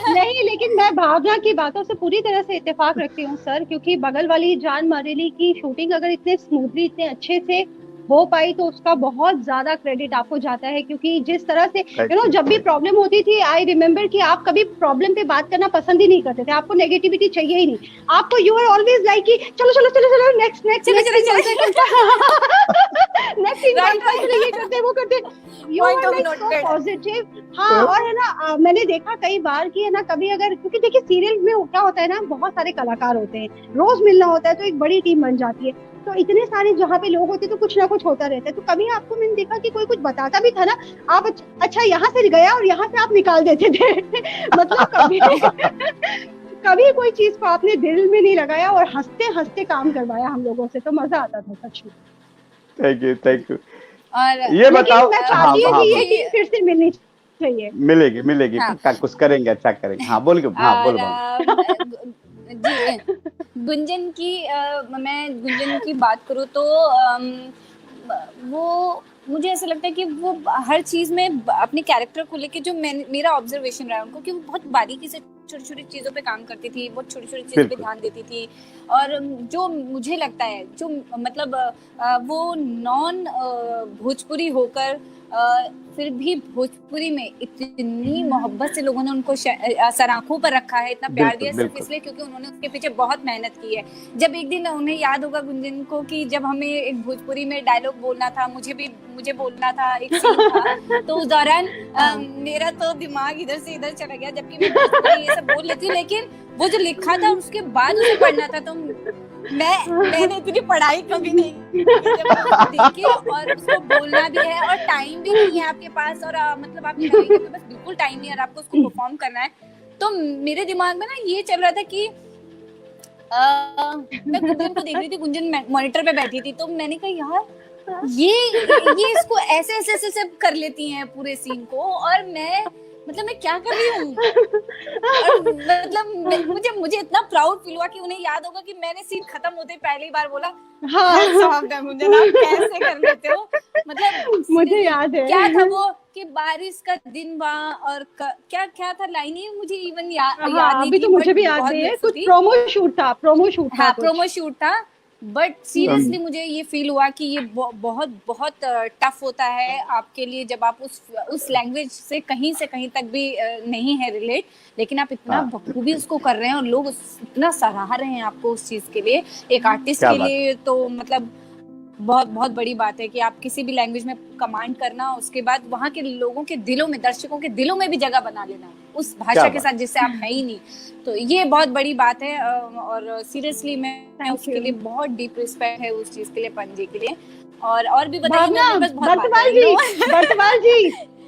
नहीं, लेकिन मैं भावना की बातों से पूरी तरह से इत्तेफाक रखती हूँ सर, क्योंकि बगल वाली जान मारेली की शूटिंग अगर इतने स्मूथली, इतने अच्छे से हो पाई, तो उसका बहुत ज्यादा क्रेडिट आपको जाता है। क्योंकि जिस तरह से जब भी प्रॉब्लम होती थी, आई रिमेम्बर कि आप कभी प्रॉब्लम पे बात करना पसंद ही नहीं करते थे, आपको नेगेटिविटी चाहिए ही नहीं, आपको यू आर ऑलवेज लाइक कि चलो चलो चलो चलो नेक्स्ट नेक्स्ट इनवाइट ये करते वो करते, you are like so positive. हाँ, और है ना मैंने देखा कई बार कि है ना कभी अगर, क्योंकि देखिए सीरियल में क्या होता है ना, बहुत सारे कलाकार होते हैं, रोज मिलना होता है तो एक बड़ी टीम बन जाती है, तो इतने सारे जहाँ पे लोग होते हैं तो कुछ ना कुछ होता रहता है। तो कभी आपको मैंने देखा कि कोई कुछ बताता भी था ना, आप अच्छा यहाँ से गया और यहाँ से आप निकाल देते थे मतलब कभी कभी कोई चीज को आपने दिल में नहीं लगाया और हंसते हंसते काम करवाया हम लोगों से, तो मजा आता था सच में।
Thank you, thank you.
और
ये बताओ,
मैं चाहती हूँ कि ये टीम फिर से मिलनी चाहिए।
मिलेगी
हाँ।
पक्का, कुछ करेंगे, अच्छा करेंगे। हाँ बोल के, हाँ बोल
जी, गुंजन की मैं गुंजन की बात करूँ तो वो मुझे ऐसा लगता है कि वो हर चीज में अपने कैरेक्टर को लेके जो मेरा ऑब्जर्वेशन रहा है उनको, कि वो बहुत बारीकी से छोटी छोटी चीजों पे काम करती थी, बहुत छोटी छोटी चीजों पे ध्यान देती थी। और जो मुझे लगता है जो मतलब वो नॉन भोजपुरी होकर फिर भी भोजपुरी में इतनी मोहब्बत से लोगों ने उनको सर आंखों पर रखा है, इतना प्यार दिया, सिर्फ इसलिए क्योंकि उन्होंने उसके पीछे बहुत मेहनत की है। जब एक दिन उन्हें याद होगा गुंजन को कि जब हमें एक भोजपुरी में डायलॉग बोलना था, मुझे बोलना था, एक सीन था, तो उस दौरान मेरा तो दिमाग इधर से इधर चला गया, जबकि मैं भोजपुरी ये सब बोल लेती हूँ, लेकिन वो जो लिखा था उसके बाद उसे पढ़ना था, तो मैंने इतनी पढ़ाई कभी नहीं देखी, और उसको बोलना भी है और टाइम भी नहीं है आपके पास, और मतलब आपकी गाड़ी के पास बिल्कुल टाइम नहीं है और आपको उसको परफॉर्म करना है। तो मेरे दिमाग में ना ये चल रहा था कि मैं गुंजन को देख रही थी, गुंजन मॉनिटर पे बैठी थी, तो मैंने कहा यार ये इसको ऐसे कर लेती हैं पूरे सीन को, और मैं क्या कर रही हूँ। मतलब मुझे इतना प्राउड फील हुआ कि उन्हें याद होगा कि मैंने सीन खत्म होते पहली बार बोला, हाँ गुंजन आप कैसे कर लेते हो। मतलब
मुझे याद है
क्या था वो कि बारिश का दिन बा, और क्या था लाइन ही मुझे इवन याद नहीं,
अभी तो मुझे भी याद नहीं है, कुछ प्रोमो शूट था। बट सीरियसली मुझे ये फील हुआ कि ये बहुत बहुत टफ होता है आपके लिए, जब आप उस लैंग्वेज से कहीं तक भी नहीं है रिलेट, लेकिन आप इतना बखूबी उसको कर रहे हैं और लोग इतना सराह रहे हैं आपको उस चीज के लिए, एक आर्टिस्ट के लिए तो मतलब बहुत बहुत बड़ी बात है कि आप किसी भी लैंग्वेज में कमांड करना, उसके बाद वहाँ के लोगों के दिलों में, दर्शकों के दिलों में भी जगह बना लेना उस भाषा के साथ जिससे आप है ही नहीं, तो ये बहुत बड़ी बात है। और सीरियसली मैं उसके लिए बहुत डीप रिस्पेक्ट है उस चीज के लिए, पंजी के लिए। और भी बताइए,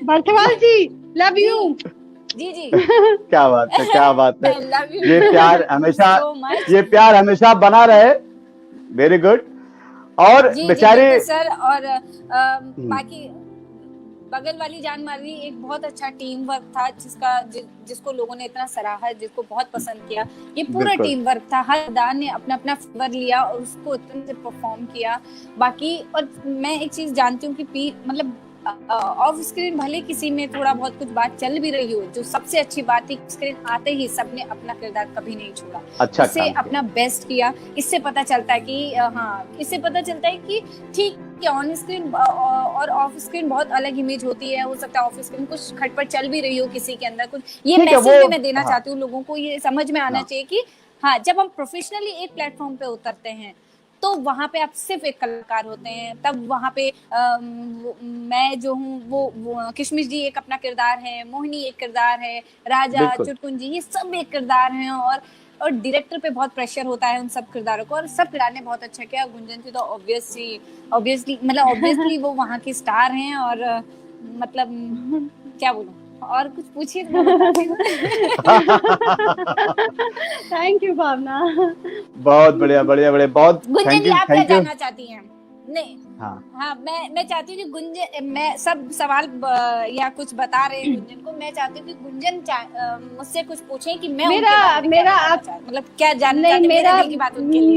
बर्थवाल जी लव यू।
जी
क्या बात है ये प्यार हमेशा बना रहे। Very good. और बेचारे
सर, और बाकी बगल वाली जान मारी एक बहुत अच्छा टीम वर्क था, जिसको लोगों ने इतना सराहा, जिसको बहुत पसंद किया। ये पूरा टीम वर्क था, हर दान ने अपना अपना फेवर लिया और उसको इतने से परफॉर्म किया। बाकी और मैं एक चीज जानती हूँ कि मतलब ऑफ स्क्रीन भले किसी में थोड़ा बहुत कुछ बात चल भी रही हो, जो सबसे अच्छी बात थी, स्क्रीन आते ही सबने अपना किरदार कभी नहीं छोड़ा,
अच्छा
उससे अपना बेस्ट किया। इससे पता चलता है कि ठीक है, ऑन स्क्रीन और ऑफ स्क्रीन बहुत अलग इमेज होती है। हो सकता है ऑफ स्क्रीन कुछ खटपट चल भी रही हो किसी के अंदर, कुछ ये मैसेज भी मैं देना चाहती हूँ लोगों को, ये समझ में आना चाहिए कि हाँ, जब हम प्रोफेशनली एक प्लेटफॉर्म पे उतरते हैं तो वहाँ पे आप सिर्फ एक कलाकार होते हैं, तब वहाँ पे मैं जो हूँ वो किशमिश जी एक अपना किरदार है, मोहिनी एक किरदार है, राजा, चुटकुन जी, ये सब एक किरदार हैं। और डायरेक्टर पे बहुत प्रेशर होता है उन सब किरदारों को, और सब किरदार ने बहुत अच्छा किया। गुंजन थी तो ऑब्वियसली वो वहाँ की स्टार हैं, और मतलब क्या बोलूं, और कुछ पूछिए।
थैंक यू भावना,
बहुत बढ़िया बहुत।
गुंजन जी आप क्या जानना चाहती हैं? नहीं हाँ मैं चाहती हूँ कि गुंजन, मैं सब सवाल या कुछ बता रहे हैं गुंजन को, मैं चाहती हूँ कि गुंजन मुझसे कुछ पूछें कि मैं
मेरा आप
मतलब क्या जानना चाहती हैं की बात उनके लिए।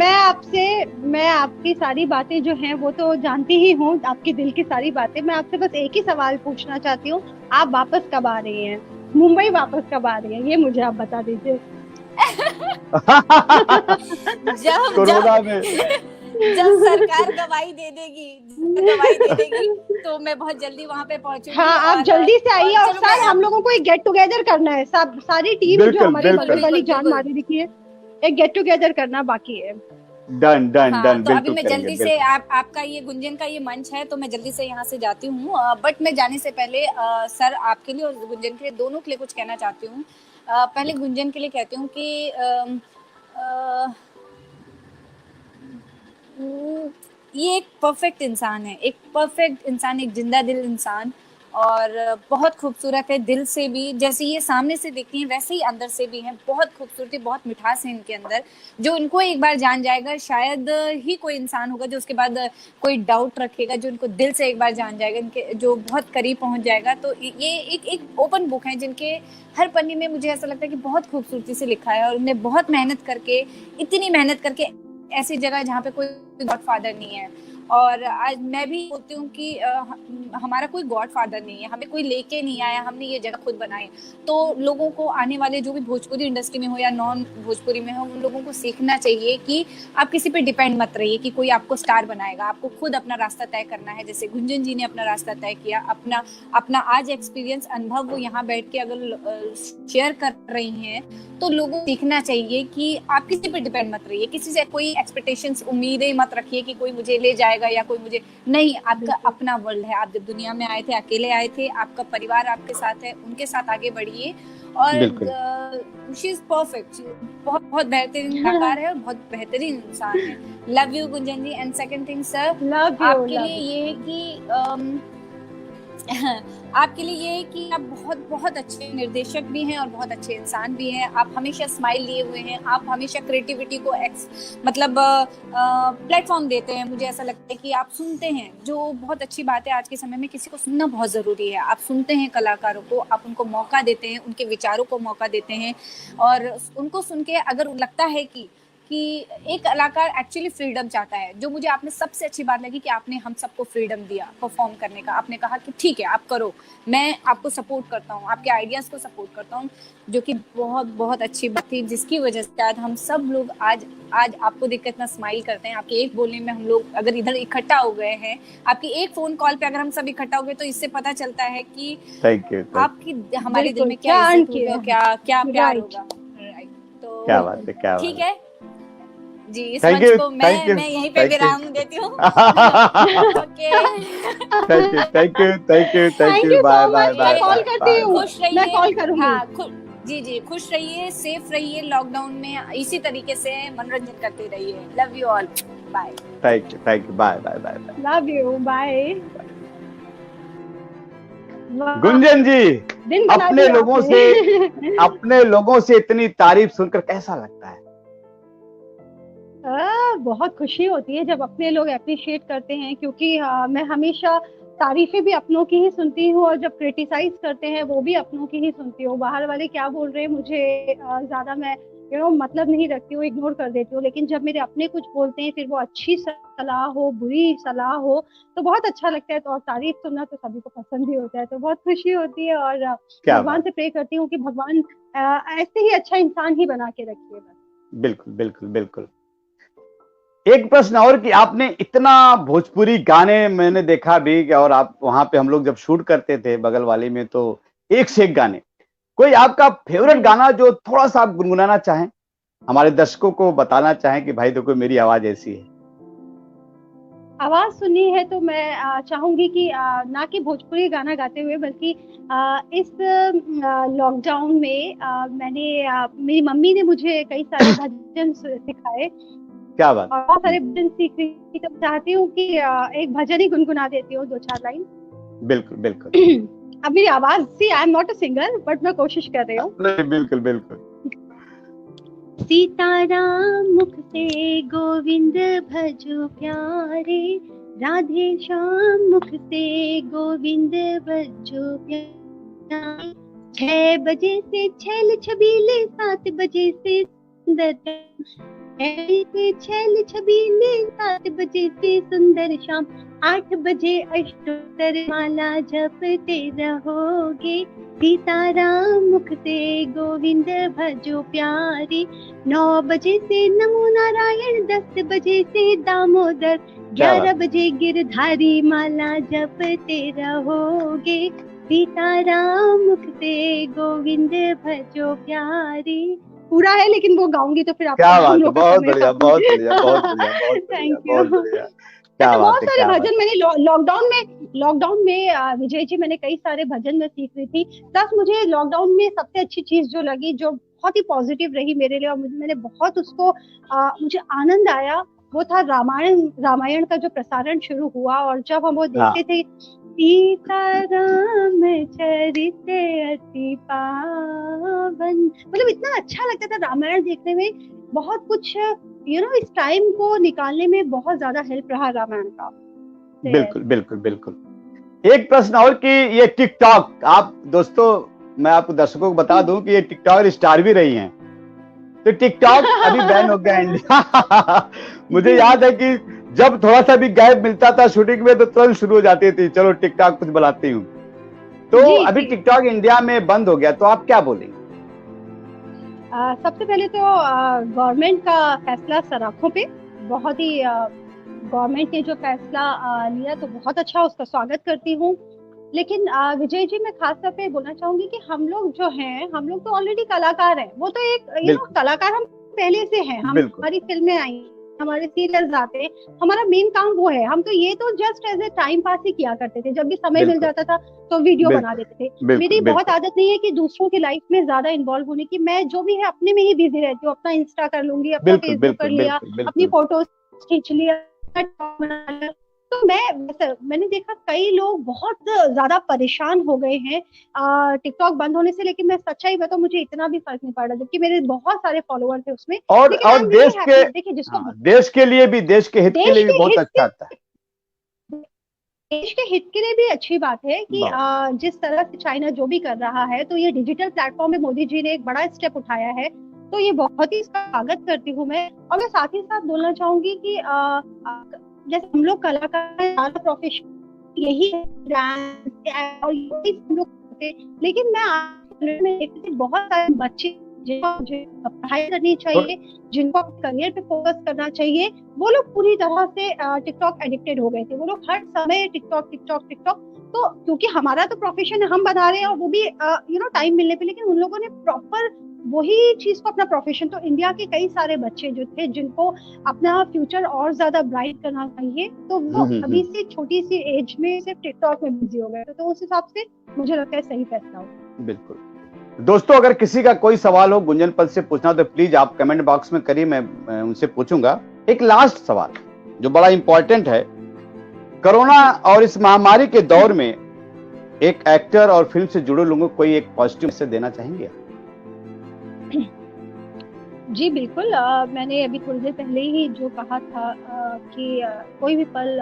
मैं आपकी सारी बातें जो हैं वो तो जानती ही हूँ, आपके दिल की सारी बातें। मैं आपसे बस एक ही सवाल पूछना चाहती हूँ, आप वापस कब आ रही हैं मुंबई, वापस कब आ रही हैं, ये मुझे आप बता दीजिए।
जब सरकार गवाही दे देगी तो मैं बहुत जल्दी वहाँ पे पहुँचूंगी।
हाँ, आप जल्दी से आइए। और सर, हम लोगों को एक गेट टुगेदर करना है, सारी टीम जो हमारी बगल वाली जान मारी दिखी है, एक गेट टुगेदर करना बाकी है।
डन डन
हाँ,
डन,
तो अभी
बिल्कुल
मैं
करेंगे,
जल्दी से
बिल्कुल।
आपका ये गुंजन का ये मंच है, तो मैं जल्दी से यहाँ से जाती हूँ। बट मैं जाने से पहले सर आपके लिए और गुंजन के लिए, दोनों के लिए कुछ कहना चाहती हूँ। पहले गुंजन के लिए कहती हूँ कि ये एक परफेक्ट इंसान है, एक परफेक्ट इंसान, एक जिंदा दिल इंसान, और बहुत खूबसूरत है दिल से भी। जैसे ये सामने से दिखती हैं वैसे ही अंदर से भी हैं। बहुत खूबसूरती, बहुत मिठास है इनके अंदर। जो इनको एक बार जान जाएगा, शायद ही कोई इंसान होगा जो उसके बाद कोई डाउट रखेगा। जो इनको दिल से एक बार जान जाएगा, इनके जो बहुत करीब पहुंच जाएगा। तो ये एक ओपन बुक है, जिनके हर पन्ने में मुझे ऐसा लगता है कि बहुत खूबसूरती से लिखा है। और उन्हें बहुत मेहनत करके, इतनी मेहनत करके, ऐसी जगह जहाँ पे कोई गॉडफादर नहीं है। और आज मैं भी बोलती हूँ कि हमारा कोई गॉडफादर नहीं है, हमें कोई लेके नहीं आया, हमने ये जगह खुद बनाई। तो लोगों को, आने वाले जो भी भोजपुरी इंडस्ट्री में हो या नॉन भोजपुरी में हो, उन लोगों को सीखना चाहिए कि आप किसी पे डिपेंड मत रहिए कि कोई आपको स्टार बनाएगा। आपको खुद अपना रास्ता तय करना है। जैसे गुंजन जी ने अपना रास्ता तय किया, अपना आज एक्सपीरियंस, अनुभव वो यहाँ बैठ के अगर शेयर कर रही हैं, तो लोगों को सीखना चाहिए कि आप किसी पे डिपेंड मत रहिए, किसी से कोई एक्सपेक्टेशंस, उम्मीदें मत रखिए कि कोई मुझे ले जाएगा या कोई मुझे नहीं। आपका अपना वर्ल्ड है। आप जब दुनिया में आए थे, अकेले आए थे, आपका परिवार आपके साथ है, उनके साथ आगे बढ़िए। और शी इज परफेक्ट, बहुत बहुत बेहतरीन कलाकार है और बहुत बेहतरीन इंसान है। Love you Gunjan ji. And second thing sir, आपके लिए ये है कि आपके लिए ये है कि आप बहुत बहुत अच्छे निर्देशक भी हैं और बहुत अच्छे इंसान भी हैं। आप हमेशा स्माइल लिए हुए हैं। आप हमेशा क्रिएटिविटी को मतलब प्लेटफॉर्म देते हैं। मुझे ऐसा लगता है कि आप सुनते हैं, जो बहुत अच्छी बात है। आज के समय में किसी को सुनना बहुत ज़रूरी है। आप सुनते हैं कलाकारों को, आप उनको मौका देते हैं, उनके विचारों को मौका देते हैं। और उनको सुन के अगर लगता है कि एक कलाकार एक्चुअली फ्रीडम चाहता है, जो मुझे आपने सबसे अच्छी बात लगी कि आपने हम सबको फ्रीडम दिया परफॉर्म करने का। आपने कहा कि ठीक है आप करो, मैं आपको सपोर्ट करता हूँ, आपके आइडियाज को सपोर्ट करता हूँ, जो कि बहुत बहुत अच्छी बात थी, जिसकी वजह से शायद हम सब लोग आज आपको देखकर इतना स्माइल करते हैं। आपके एक बोलने में हम लोग अगर इधर इकट्ठा हो गए हैं, आपकी एक फोन कॉल पे अगर हम सब इकट्ठा हो गए, तो इससे पता चलता है कि आपकी हमारे दिल में क्या इज्जत होगा, क्या प्यार होगा। तो
क्या बात है, क्या
ठीक है जी। इस मंच को मैं यहीं पे विराम देती हूँ। Okay,
thank you, bye bye bye.
Call करती हूँ,
खुश रहिए,
मैं कॉल करूंगी।
हाँ, जी खुश रहिए, सेफ रहिए, लॉकडाउन में इसी तरीके से मनोरंजन करते रहिए। Love you all, bye.
Thank you, bye bye bye.
Love you, bye.
Gunjan ji, अपने लोगों से इतनी तारीफ सुनकर कैसा लगता है?
बहुत खुशी होती है जब अपने लोग अप्रिशिएट करते हैं, क्योंकि मैं हमेशा तारीफें भी अपनों की ही सुनती हूँ, और जब क्रिटिसाइज करते हैं वो भी अपनों की ही सुनती हूँ। बाहर वाले क्या बोल रहे हैं मुझे ज्यादा मैं मतलब नहीं रखती हूँ, इग्नोर कर देती हूँ। लेकिन जब मेरे अपने कुछ बोलते हैं, फिर वो अच्छी सलाह हो, बुरी सलाह हो, तो बहुत अच्छा लगता है। तो और तारीफ सुनना तो सभी को पसंद ही होता है, तो बहुत खुशी होती है। और भगवान से प्रे करती हूँ कि भगवान ऐसे ही अच्छा इंसान ही बना के रखिए।
बिल्कुल बिल्कुल बिल्कुल। एक प्रश्न और कि आपने इतना भोजपुरी गाने मैंने देखा भी, और आप वहां पे हम लोग जब शूट करते थे बगल वाली में, तो एक से एक गाने। कोई आपका फेवरेट गाना जो थोड़ा सा आप गुनगुनाना चाहें, हमारे दर्शकों को बताना चाहें कि भाई देखो मेरी आवाज ऐसी है?
आवाज सुननी है तो मैं चाहूंगी कि ना कि भोजपुरी गाना गाते हुए, बल्कि इस लॉकडाउन में मेरी मम्मी ने मुझे कई सारे भजन सिखाए।
क्या बात।
और बहुत सारे भजन सीख रही थी, तो चाहती हूँ कि एक भजन ही गुनगुना देती हूँ, 2-4 लाइन।
बिल्कुल बिल्कुल।
अब मेरी आवाज I am not a singer, but मैं कोशिश कर रही हूँ।
बिल्कुल बिल्कुल।
सीताराम मुख से गोविंद भजो प्यारे, राधे श्याम मुख से गोविंद भजो प्यारे। 6 बजे से छैल छबीले, 7 बजे से सुंदर, 6 छबीले, 7 बजे से सुंदर शाम, 8 बजे अष्टोत्तर माला जपते रहोगे। सीताराम मुख से गोविंद भजो प्यारे, 9 बजे से नमो नारायण, 10 बजे से दामोदर, 11 बजे गिरधारी माला जपते रहोगे। सीताराम मुख से गोविंद भजो प्यारे, पूरा है, लेकिन वो गाऊंगी तो फिर आप
क्या बात है, बहुत बढ़िया, बहुत बढ़िया, बहुत बढ़िया, बहुत बढ़िया, बहुत बढ़िया, क्या बात
बहुत
है,
सारे
क्या बात
भजन मैंने लॉकडाउन में विजय जी, मैंने कई सारे भजन में सीख रही थी। प्लस मुझे लॉकडाउन में सबसे अच्छी चीज जो लगी, जो बहुत ही पॉजिटिव रही मेरे लिए, और मैंने बहुत उसको मुझे आनंद आया, वो था रामायण का जो प्रसारण शुरू हुआ। और जब हम वो देखते थे, सीता राम चरित अति पावन, मतलब इतना अच्छा लगता था रामायण देखने में। बहुत कुछ इस टाइम को निकालने में बहुत ज्यादा हेल्प रहा रामायण का।
बिल्कुल बिल्कुल बिल्कुल। एक प्रश्न और कि ये टिकटॉक, आप दोस्तों, मैं आपको दर्शकों को बता दूं कि ये टिकटॉक स्टार भी रही हैं, तो टिकटॉक अभी बैन हो गया इंडिया। मुझे याद है कि जब थोड़ा सा भी गैप मिलता था शूटिंग में तो तुरंत शुरू हो जाती थी, चलो टिकटॉक कुछ बनाती हूँ। तो अभी टिकटॉक इंडिया में बंद हो गया, तो आप क्या बोलेंगे?
सबसे पहले तो गवर्नमेंट का फैसला सराखों पे, बहुत ही गवर्नमेंट ने जो फैसला लिया तो बहुत अच्छा, उसका स्वागत करती हूँ। लेकिन विजय जी, मैं खास तौर पे बोलना चाहूंगी कि हम लोग जो हैं, हम लोग तो ऑलरेडी कलाकार हैं। वो तो एक कलाकार हम पहले से हैं, हमारी फिल्में आई, हमारे सीरियल्स आते हैं, हमारा मेन काम वो है। हम तो ये तो just as a time pass ही किया करते थे, जब भी समय मिल जाता था तो वीडियो बना देते थे। मेरी बहुत आदत नहीं है कि दूसरों की लाइफ में ज्यादा इन्वॉल्व होने की। मैं जो भी है अपने में ही बिजी रहती हूँ। अपना इंस्टा कर लूंगी, अपना फेसबुक कर लिया, अपनी फोटोज खींच लिया, तो मैंने देखा कई लोग बहुत ज्यादा परेशान हो गए हैं टिकटॉक बंद होने से। लेकिन मैं सच्चाई बताऊं, मुझे इतना भी फर्क नहीं पड़ा, जबकि मेरे बहुत सारे फॉलोअर्स थे उसमें।
और देश के, देखिए देश के लिए भी, देश के हित के लिए भी बहुत अच्छा आता है।
देश के हित के लिए भी अच्छी बात है कि जिस तरह से चाइना जो भी कर रहा है, तो ये डिजिटल प्लेटफॉर्म में मोदी जी ने एक बड़ा स्टेप उठाया है, तो ये बहुत ही स्वागत करती हूँ मैं। और मैं साथ ही साथ बोलना चाहूंगी कि जैसे हम लोग कलाकार प्रोफेशन यही है, और यही हम लोग करते, लेकिन मैं देखती थी बहुत सारे बच्चे जिनको पढ़ाई करनी चाहिए, जिनको करियर पे फोकस करना चाहिए, वो लोग पूरी तरह से टिकटॉक एडिक्टेड हो गए थे। वो लोग हर समय टिकटॉक टिकटॉक टिकटॉक। तो क्योंकि हमारा तो प्रोफेशन है, हम बना रहे हैं, और वो भी टाइम मिलने पे, लेकिन उन लोगों ने प्रॉपर वही चीज को अपना प्रोफेशन। तो इंडिया के कई सारे बच्चे जो थे, जिनको अपना फ्यूचर और ज्यादा ब्राइट करना चाहिए, तो वो अभी से छोटी सी एज में सिर्फ टिकटॉक में बिजी हो गए। तो उस हिसाब से मुझे लगता है सही फैसला हो।
बिल्कुल। दोस्तों, अगर किसी का कोई सवाल हो गुंजन पल से पूछना तो प्लीज आप कमेंट बॉक्स में करिए, मैं उनसे पूछूंगा। एक लास्ट सवाल जो बड़ा इंपॉर्टेंट है, कोरोना और इस महामारी के दौर में एक एक्टर और फिल्म से जुड़े लोगों को कोई एक पॉजिटिव मैसेज देना चाहेंगे?
जी बिल्कुल। मैंने अभी थोड़ी देर पहले ही जो कहा था कि कोई भी पल,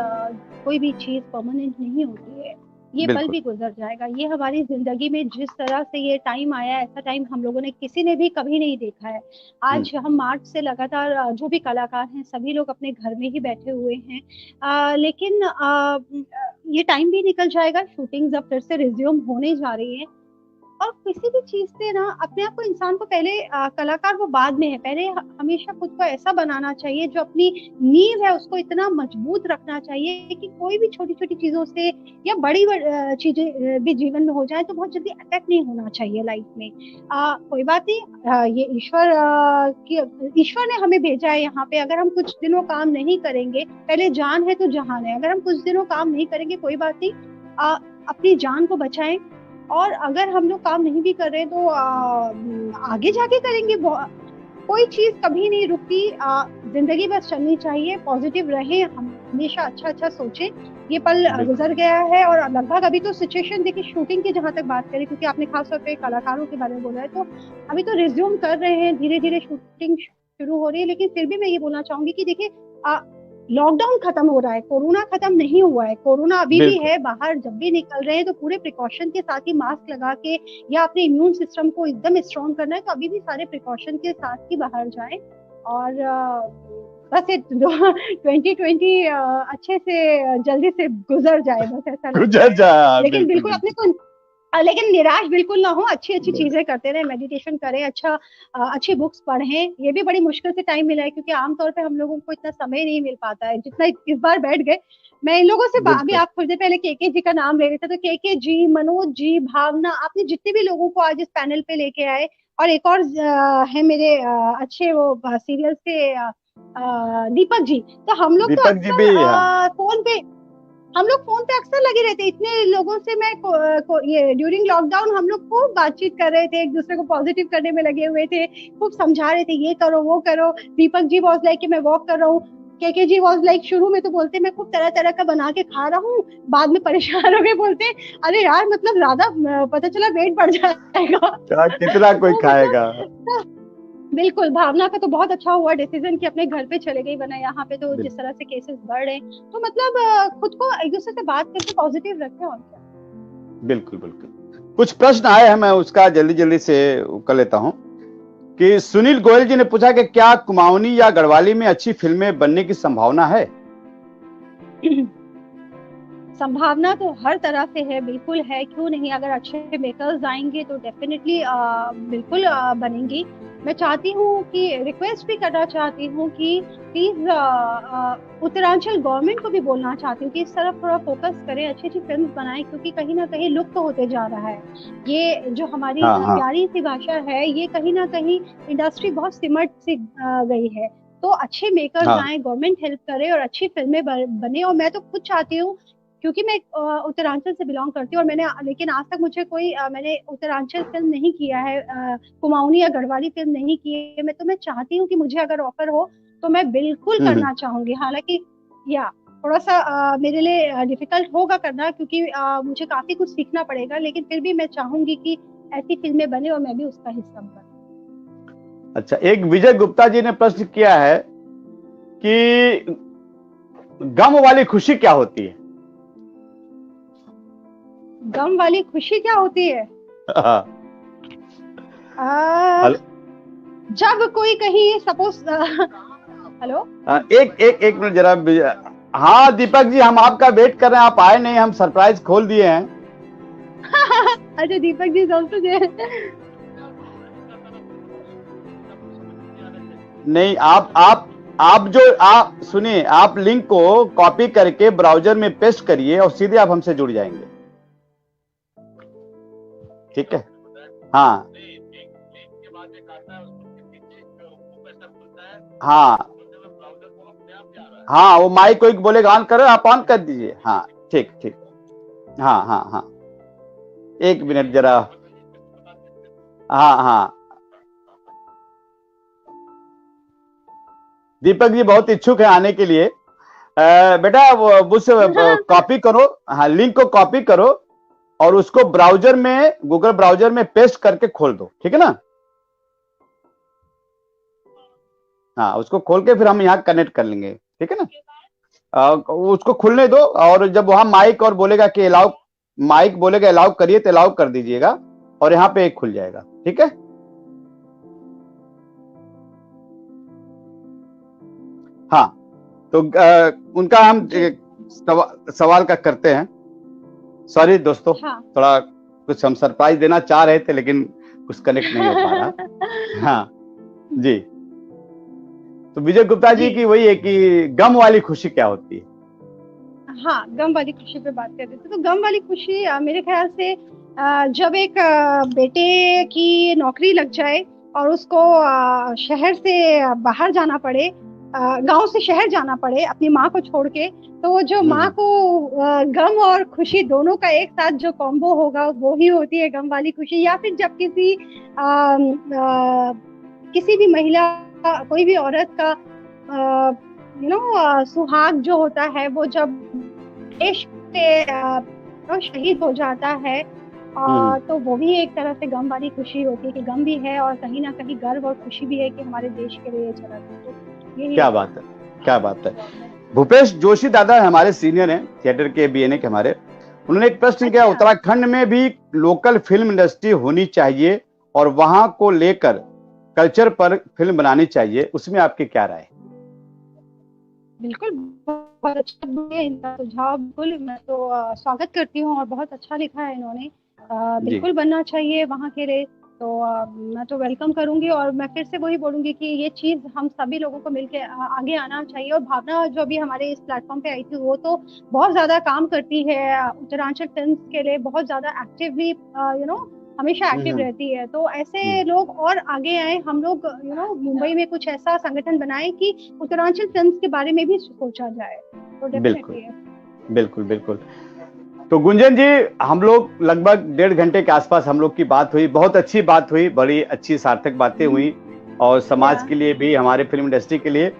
कोई भी चीज परमानेंट नहीं होती है। ये पल भी गुजर जाएगा। ये हमारी जिंदगी में जिस तरह से ये टाइम आया, ऐसा टाइम हम लोगों ने किसी ने भी कभी नहीं देखा है। आज हम मार्च से लगातार जो भी कलाकार हैं, सभी लोग अपने घर में ही बैठे हुए हैं। लेकिन ये टाइम भी निकल जाएगा। शूटिंग्स अब फिर से रिज्यूम होने जा रही है, और किसी भी चीज से ना अपने आप को, इंसान को पहले कलाकार वो बाद में है, पहले हमेशा खुद को ऐसा बनाना चाहिए, जो अपनी नींव है उसको इतना मजबूत रखना चाहिए कि कोई भी छोटी छोटी चीजों से या बड़ी चीजें भी जीवन में हो जाए तो बहुत जल्दी अटैक नहीं होना चाहिए लाइफ में। कोई बात नहीं, ये ईश्वर ने हमें भेजा है यहाँ पे। अगर हम कुछ दिनों काम नहीं करेंगे, पहले जान है तो जहान है, अगर हम कुछ दिनों काम नहीं करेंगे कोई बात नहीं, अपनी जान को बचाएं। और अगर हम लोग काम नहीं भी कर रहे तो आगे जाके करेंगे। कोई चीज कभी नहीं रुकती, जिंदगी बस चलनी चाहिए, पॉजिटिव रहे, हमेशा अच्छा अच्छा सोचे। ये पल गुजर गया है, और लगभग अभी तो सिचुएशन देखिए, शूटिंग की जहां तक बात करें, क्योंकि आपने खासतौर पे कलाकारों के बारे में बोला है, तो अभी तो रिज्यूम कर रहे हैं, धीरे धीरे शूटिंग शुरू हो रही है। लेकिन फिर भी मैं ये बोलना चाहूंगी कि देखिए, लॉकडाउन खत्म हो रहा है, कोरोना खत्म नहीं हुआ है। कोरोना अभी भी है। बाहर जब भी निकल रहे हैं तो पूरे प्रिकॉशन के साथ ही, मास्क लगा के या अपने इम्यून सिस्टम को एकदम स्ट्रॉन्ग करना है, तो अभी भी सारे प्रिकॉशन के साथ ही बाहर जाएं। और बस 2020 अच्छे से जल्दी से गुजर जाए, बस ऐसा
गुजर जाए।
लेकिन बिल्कुल अपने को, लेकिन निराश बिल्कुल ना हो, अच्छी अच्छी चीजें करते रहे, मेडिटेशन करें, अच्छी बुक्स पढ़ें। ये भी बड़ी मुश्किल से टाइम मिला है, क्योंकि आमतौर पे हम लोगों को इतना समय नहीं मिल पाता है जितना इस बार बैठ गए। मैं इन लोगों से अभी, आप थोड़ी देर पहले केके जी का नाम ले रहे थे, तो केके जी, मनोज जी, भावना, आपने जितने भी लोगों को आज इस पैनल पे लेके आए, और एक और है मेरे अच्छे वो सीरियल से दीपक जी। तो हम लोग तो
दीपक जी भी
अक्सर फोन पे अक्सर लगे रहते। इतने लोगों से मैं ये ड्यूरिंग लॉकडाउन हम लोग खूब बातचीत कर रहे थे, एक दूसरे को पॉजिटिव करने में लगे हुए थे, खूब समझा रहे थे ये करो वो करो। दीपक जी वॉज लाइक कि मैं वॉक कर रहा हूँ, के जी वॉज लाइक शुरू में तो बोलते मैं खूब तरह तरह का बना के खा रहा हूँ, बाद में परेशान हो गए, बोलते अरे यार मतलब ज्यादा पता चला वेट बढ़ जाएगा।
कितना कोई
तो
खाएगा।
बिल्कुल भावना का तो बहुत अच्छा हुआ डिसीजन कि अपने घर पे चले गई, वरना यहाँ पे तो जिस तरह से केसेस बढ़ रहे हैं, तो मतलब खुद को एक दूसरे से बात करके पॉजिटिव रखें और क्या।
बिल्कुल बिल्कुल। कुछ प्रश्न आए हैं, मैं उसका जल्दी जल्दी से कर लेता हूं कि सुनील गोयल जी ने पूछा कि क्या कुमाऊनी या गढ़वाली में अच्छी फिल्में बनने की संभावना है?
संभावना तो हर तरह से है, बिल्कुल है, क्यों नहीं। अगर अच्छे मेकर्स आएंगे तो डेफिनेटली बिल्कुल बनेंगी। मैं चाहती हूँ कि रिक्वेस्ट भी करना चाहती हूँ कि प्लीज उत्तरांचल गवर्नमेंट को भी बोलना चाहती हूँ कि इस तरफ थोड़ा फोकस करें, अच्छी अच्छी फिल्म बनाएं, क्योंकि कहीं ना कहीं लुप्त तो होते जा रहा है। ये जो हमारी
हाँ।
प्यारी सी भाषा है, ये कहीं ना कहीं इंडस्ट्री बहुत सिमट सी गई है। तो अच्छे मेकर्स
हाँ।
आए, गवर्नमेंट हेल्प करे और अच्छी फिल्में बने। और मैं तो खुद चाहती हूँ, क्योंकि मैं उत्तरांचल से बिलोंग करती हूँ, और लेकिन आज तक मुझे कोई मैंने उत्तरांचल फिल्म नहीं किया है, कुमाऊनी या गढ़वाली फिल्म नहीं की है। मैं चाहती हूँ कि मुझे अगर ऑफर हो तो मैं बिल्कुल करना चाहूंगी। हालांकि या थोड़ा सा मेरे लिए डिफिकल्ट होगा करना, क्योंकि मुझे काफी कुछ सीखना पड़ेगा, लेकिन फिर भी मैं चाहूंगी कि ऐसी फिल्में बने और मैं भी उसका हिस्सा बनूं।
अच्छा, एक विजय गुप्ता जी ने प्रश्न किया है कि गम वाली खुशी क्या होती है?
गम वाली खुशी क्या होती है? जब कोई कहीं सपोज हेलो
एक मिनट जरा। हाँ दीपक जी, हम आपका वेट कर रहे हैं, आप आए नहीं, हम सरप्राइज खोल दिए हैं।
अच्छा दीपक जी दोस्तों जी
नहीं, आप सुनिए, आप लिंक को कॉपी करके ब्राउजर में पेस्ट करिए और सीधे आप हमसे जुड़ जाएंगे, ठीक है? हाँ हाँ हाँ, वो माइक को बोलेगा ऑन करो, आप ऑन कर दीजिए। हाँ ठीक ठीक। हाँ हाँ हाँ, एक मिनट जरा। हाँ हाँ, दीपक जी बहुत इच्छुक है आने के लिए। बेटा वो मुझसे कॉपी करो, हाँ लिंक को कॉपी करो और उसको ब्राउजर में, गूगल ब्राउजर में पेस्ट करके खोल दो, ठीक है ना? हाँ, उसको खोल के फिर हम यहाँ कनेक्ट कर लेंगे, ठीक है ना? उसको खुलने दो, और जब वहां माइक और बोलेगा कि अलाउ, माइक बोलेगा अलाउ करिए तो अलाउ कर दीजिएगा, और यहाँ पे एक खुल जाएगा, ठीक है? हाँ, तो उनका हम सवाल का करते हैं। सॉरी दोस्तों,
हाँ।
थोड़ा कुछ हम सरप्राइज देना चाह रहे थे लेकिन कुछ कनेक्ट नहीं हो पा रहा। हाँ जी, तो विजय गुप्ता जी की वही है कि गम वाली खुशी क्या होती है?
हाँ, गम वाली खुशी पे बात कर रहे थे। तो गम वाली खुशी मेरे ख्याल से जब एक बेटे की नौकरी लग जाए और उसको शहर से बाहर जाना पड़े, गांव से शहर जाना पड़े अपनी माँ को छोड़ के, तो जो माँ को गम और खुशी दोनों का एक साथ जो कॉम्बो होगा वो ही होती है गम वाली खुशी। या फिर जब किसी भी महिला, कोई भी औरत का सुहाग जो होता है, वो जब देश से शहीद हो जाता है, तो वो भी एक तरह से गम वाली खुशी होती है कि गम भी है और कहीं ना कहीं गर्व और खुशी भी है कि हमारे देश के लिए चला था। तो
क्या बात है, क्या बात है। भूपेश जोशी दादा हमारे सीनियर हैं, थिएटर के BNA के हमारे, उन्होंने एक प्रश्न किया, उत्तराखंड में भी लोकल फिल्म इंडस्ट्री होनी चाहिए और वहां को लेकर कल्चर पर फिल्म बनानी चाहिए, उसमें आपकी क्या राय है?
बिल्कुल, बहुत अच्छा इनका सुझाव, बिल्कुल मैं तो स्वागत करती हूँ और बहुत अच्छा लिखा है इन्होंने। बिल्कुल बनना चाहिए वहाँ के लिए, तो मैं तो वेलकम करूंगी। और मैं फिर से वही बोलूंगी कि ये चीज हम सभी लोगों को मिलके आगे आना चाहिए। और भावना जो अभी हमारे इस प्लेटफॉर्म पे आई थी, वो तो बहुत ज्यादा काम करती है उत्तरांचल फिल्म्स के लिए, बहुत ज्यादा एक्टिवली हमेशा एक्टिव रहती है। तो ऐसे लोग और आगे आए, हम लोग मुंबई में कुछ ऐसा संगठन बनाए कि उत्तरांचल फिल्म्स के बारे में भी सोचा जाए। तो डेफिनेटली
बिल्कुल बिल्कुल। तो गुंजन जी, हम लोग लगभग 1.5 घंटे के आसपास हम लोग की बात हुई, बहुत अच्छी बात हुई, बड़ी अच्छी सार्थक बातें हुई, और समाज के लिए भी, हमारे फिल्म इंडस्ट्री के लिए।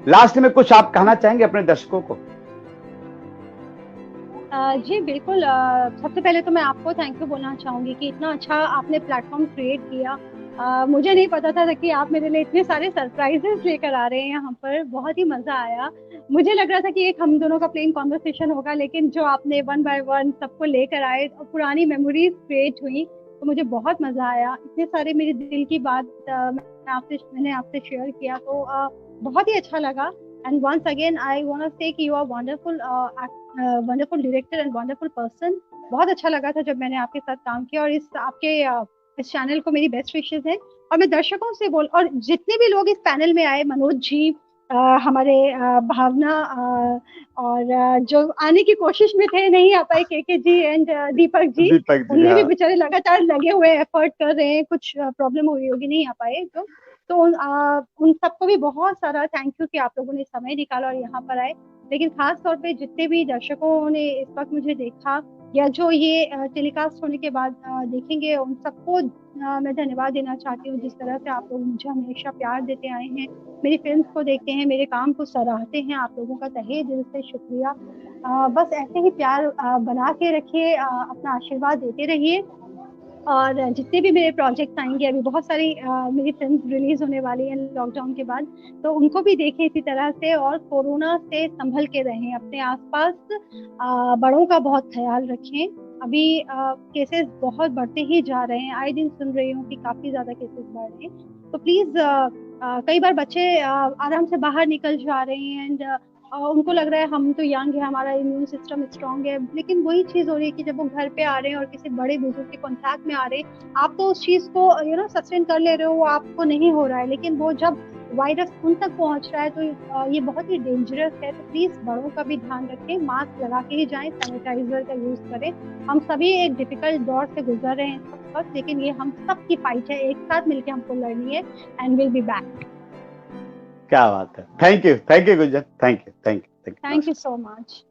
लास्ट में कुछ आप कहना चाहेंगे अपने दर्शकों को?
जी बिल्कुल। सबसे पहले तो मैं आपको थैंक यू बोलना चाहूंगी कि इतना अच्छा आपने प्लेटफॉर्म क्रिएट किया। मुझे नहीं पता था कि आप मेरे लिए इतने सारे सरप्राइजेस लेकर आ रहे हैं यहाँ पर। बहुत ही मजा आया। मुझे लग रहा था कि एक हम दोनों का प्लेन कॉन्वर्सेशन होगा, लेकिन जो आपने 1 बाय 1 सबको लेकर आए और पुरानी मेमोरीज क्रिएट हुई, तो मुझे बहुत मजा आया। इतने सारे मेरे दिल की बात मैंने आपसे शेयर किया, तो बहुत ही अच्छा लगा। And once again I want to say कि you are wonderful director and wonderful person. बहुत अच्छा लगा था जब मैंने आपके साथ काम किया, और इस चैनल को मेरी बेस्ट विशेस है। और मैं दर्शकों से और जितने भी लोग इस पैनल में आए, मनोज जी, हमारे भावना, और जो आने की कोशिश में थे नहीं आ पाए, के जी एंड दीपक जी, उनने भी बेचारे लगातार लगे हुए एफर्ट कर रहे हैं। कुछ प्रॉब्लम हुई होगी, नहीं आ पाए, तो उन सबको भी बहुत सारा थैंक यू कि आप लोगों ने समय निकाला और यहाँ पर आए। लेकिन खास तौर पे जितने भी दर्शकों ने इस वक्त मुझे देखा, या जो ये टेलीकास्ट होने के बाद देखेंगे, उन सबको मैं धन्यवाद देना चाहती हूँ। जिस तरह से आप लोग मुझे हमेशा प्यार देते आए हैं, मेरी फिल्म्स को देखते हैं, मेरे काम को सराहते हैं, आप लोगों का तहे दिल से शुक्रिया। बस ऐसे ही प्यार बना के रखिए, अपना आशीर्वाद देते रहिए। और जितने भी मेरे प्रोजेक्ट्स आएंगे, अभी बहुत सारी मेरी फिल्म रिलीज होने वाली है लॉकडाउन के बाद, तो उनको भी देखें इसी तरह से। और कोरोना से संभल के रहें, अपने आसपास बड़ों का बहुत ख्याल रखें। अभी केसेस बहुत बढ़ते ही जा रहे हैं, आए दिन सुन रही हूँ कि काफी ज्यादा केसेस बढ़ रहे हैं। तो प्लीज, कई बार बच्चे आराम से बाहर निकल जा रहे हैं, एंड उनको लग रहा है हम तो यंग है, हमारा इम्यून सिस्टम स्ट्रांग है, लेकिन वही चीज हो रही है कि जब वो घर पे आ रहे हैं और किसी बड़े बुजुर्ग के कांटेक्ट में आ रहे हैं, आप तो उस चीज को सस्टेन कर ले रहे हो, वो आपको नहीं हो रहा है, लेकिन वो जब वायरस उन तक पहुंच रहा है तो ये बहुत ही डेंजरस है। तो प्लीज बड़ों का भी ध्यान रखें, मास्क लगा के ही जाएं, सैनिटाइजर का यूज करें। हम सभी एक डिफिकल्ट दौर से गुजर रहे हैं इस वक्त, लेकिन ये हम सब की फाइट है, एक साथ मिलकर हमको लड़नी है। And will be back.
क्या बात है। Thank you Gunjan, thank you so much.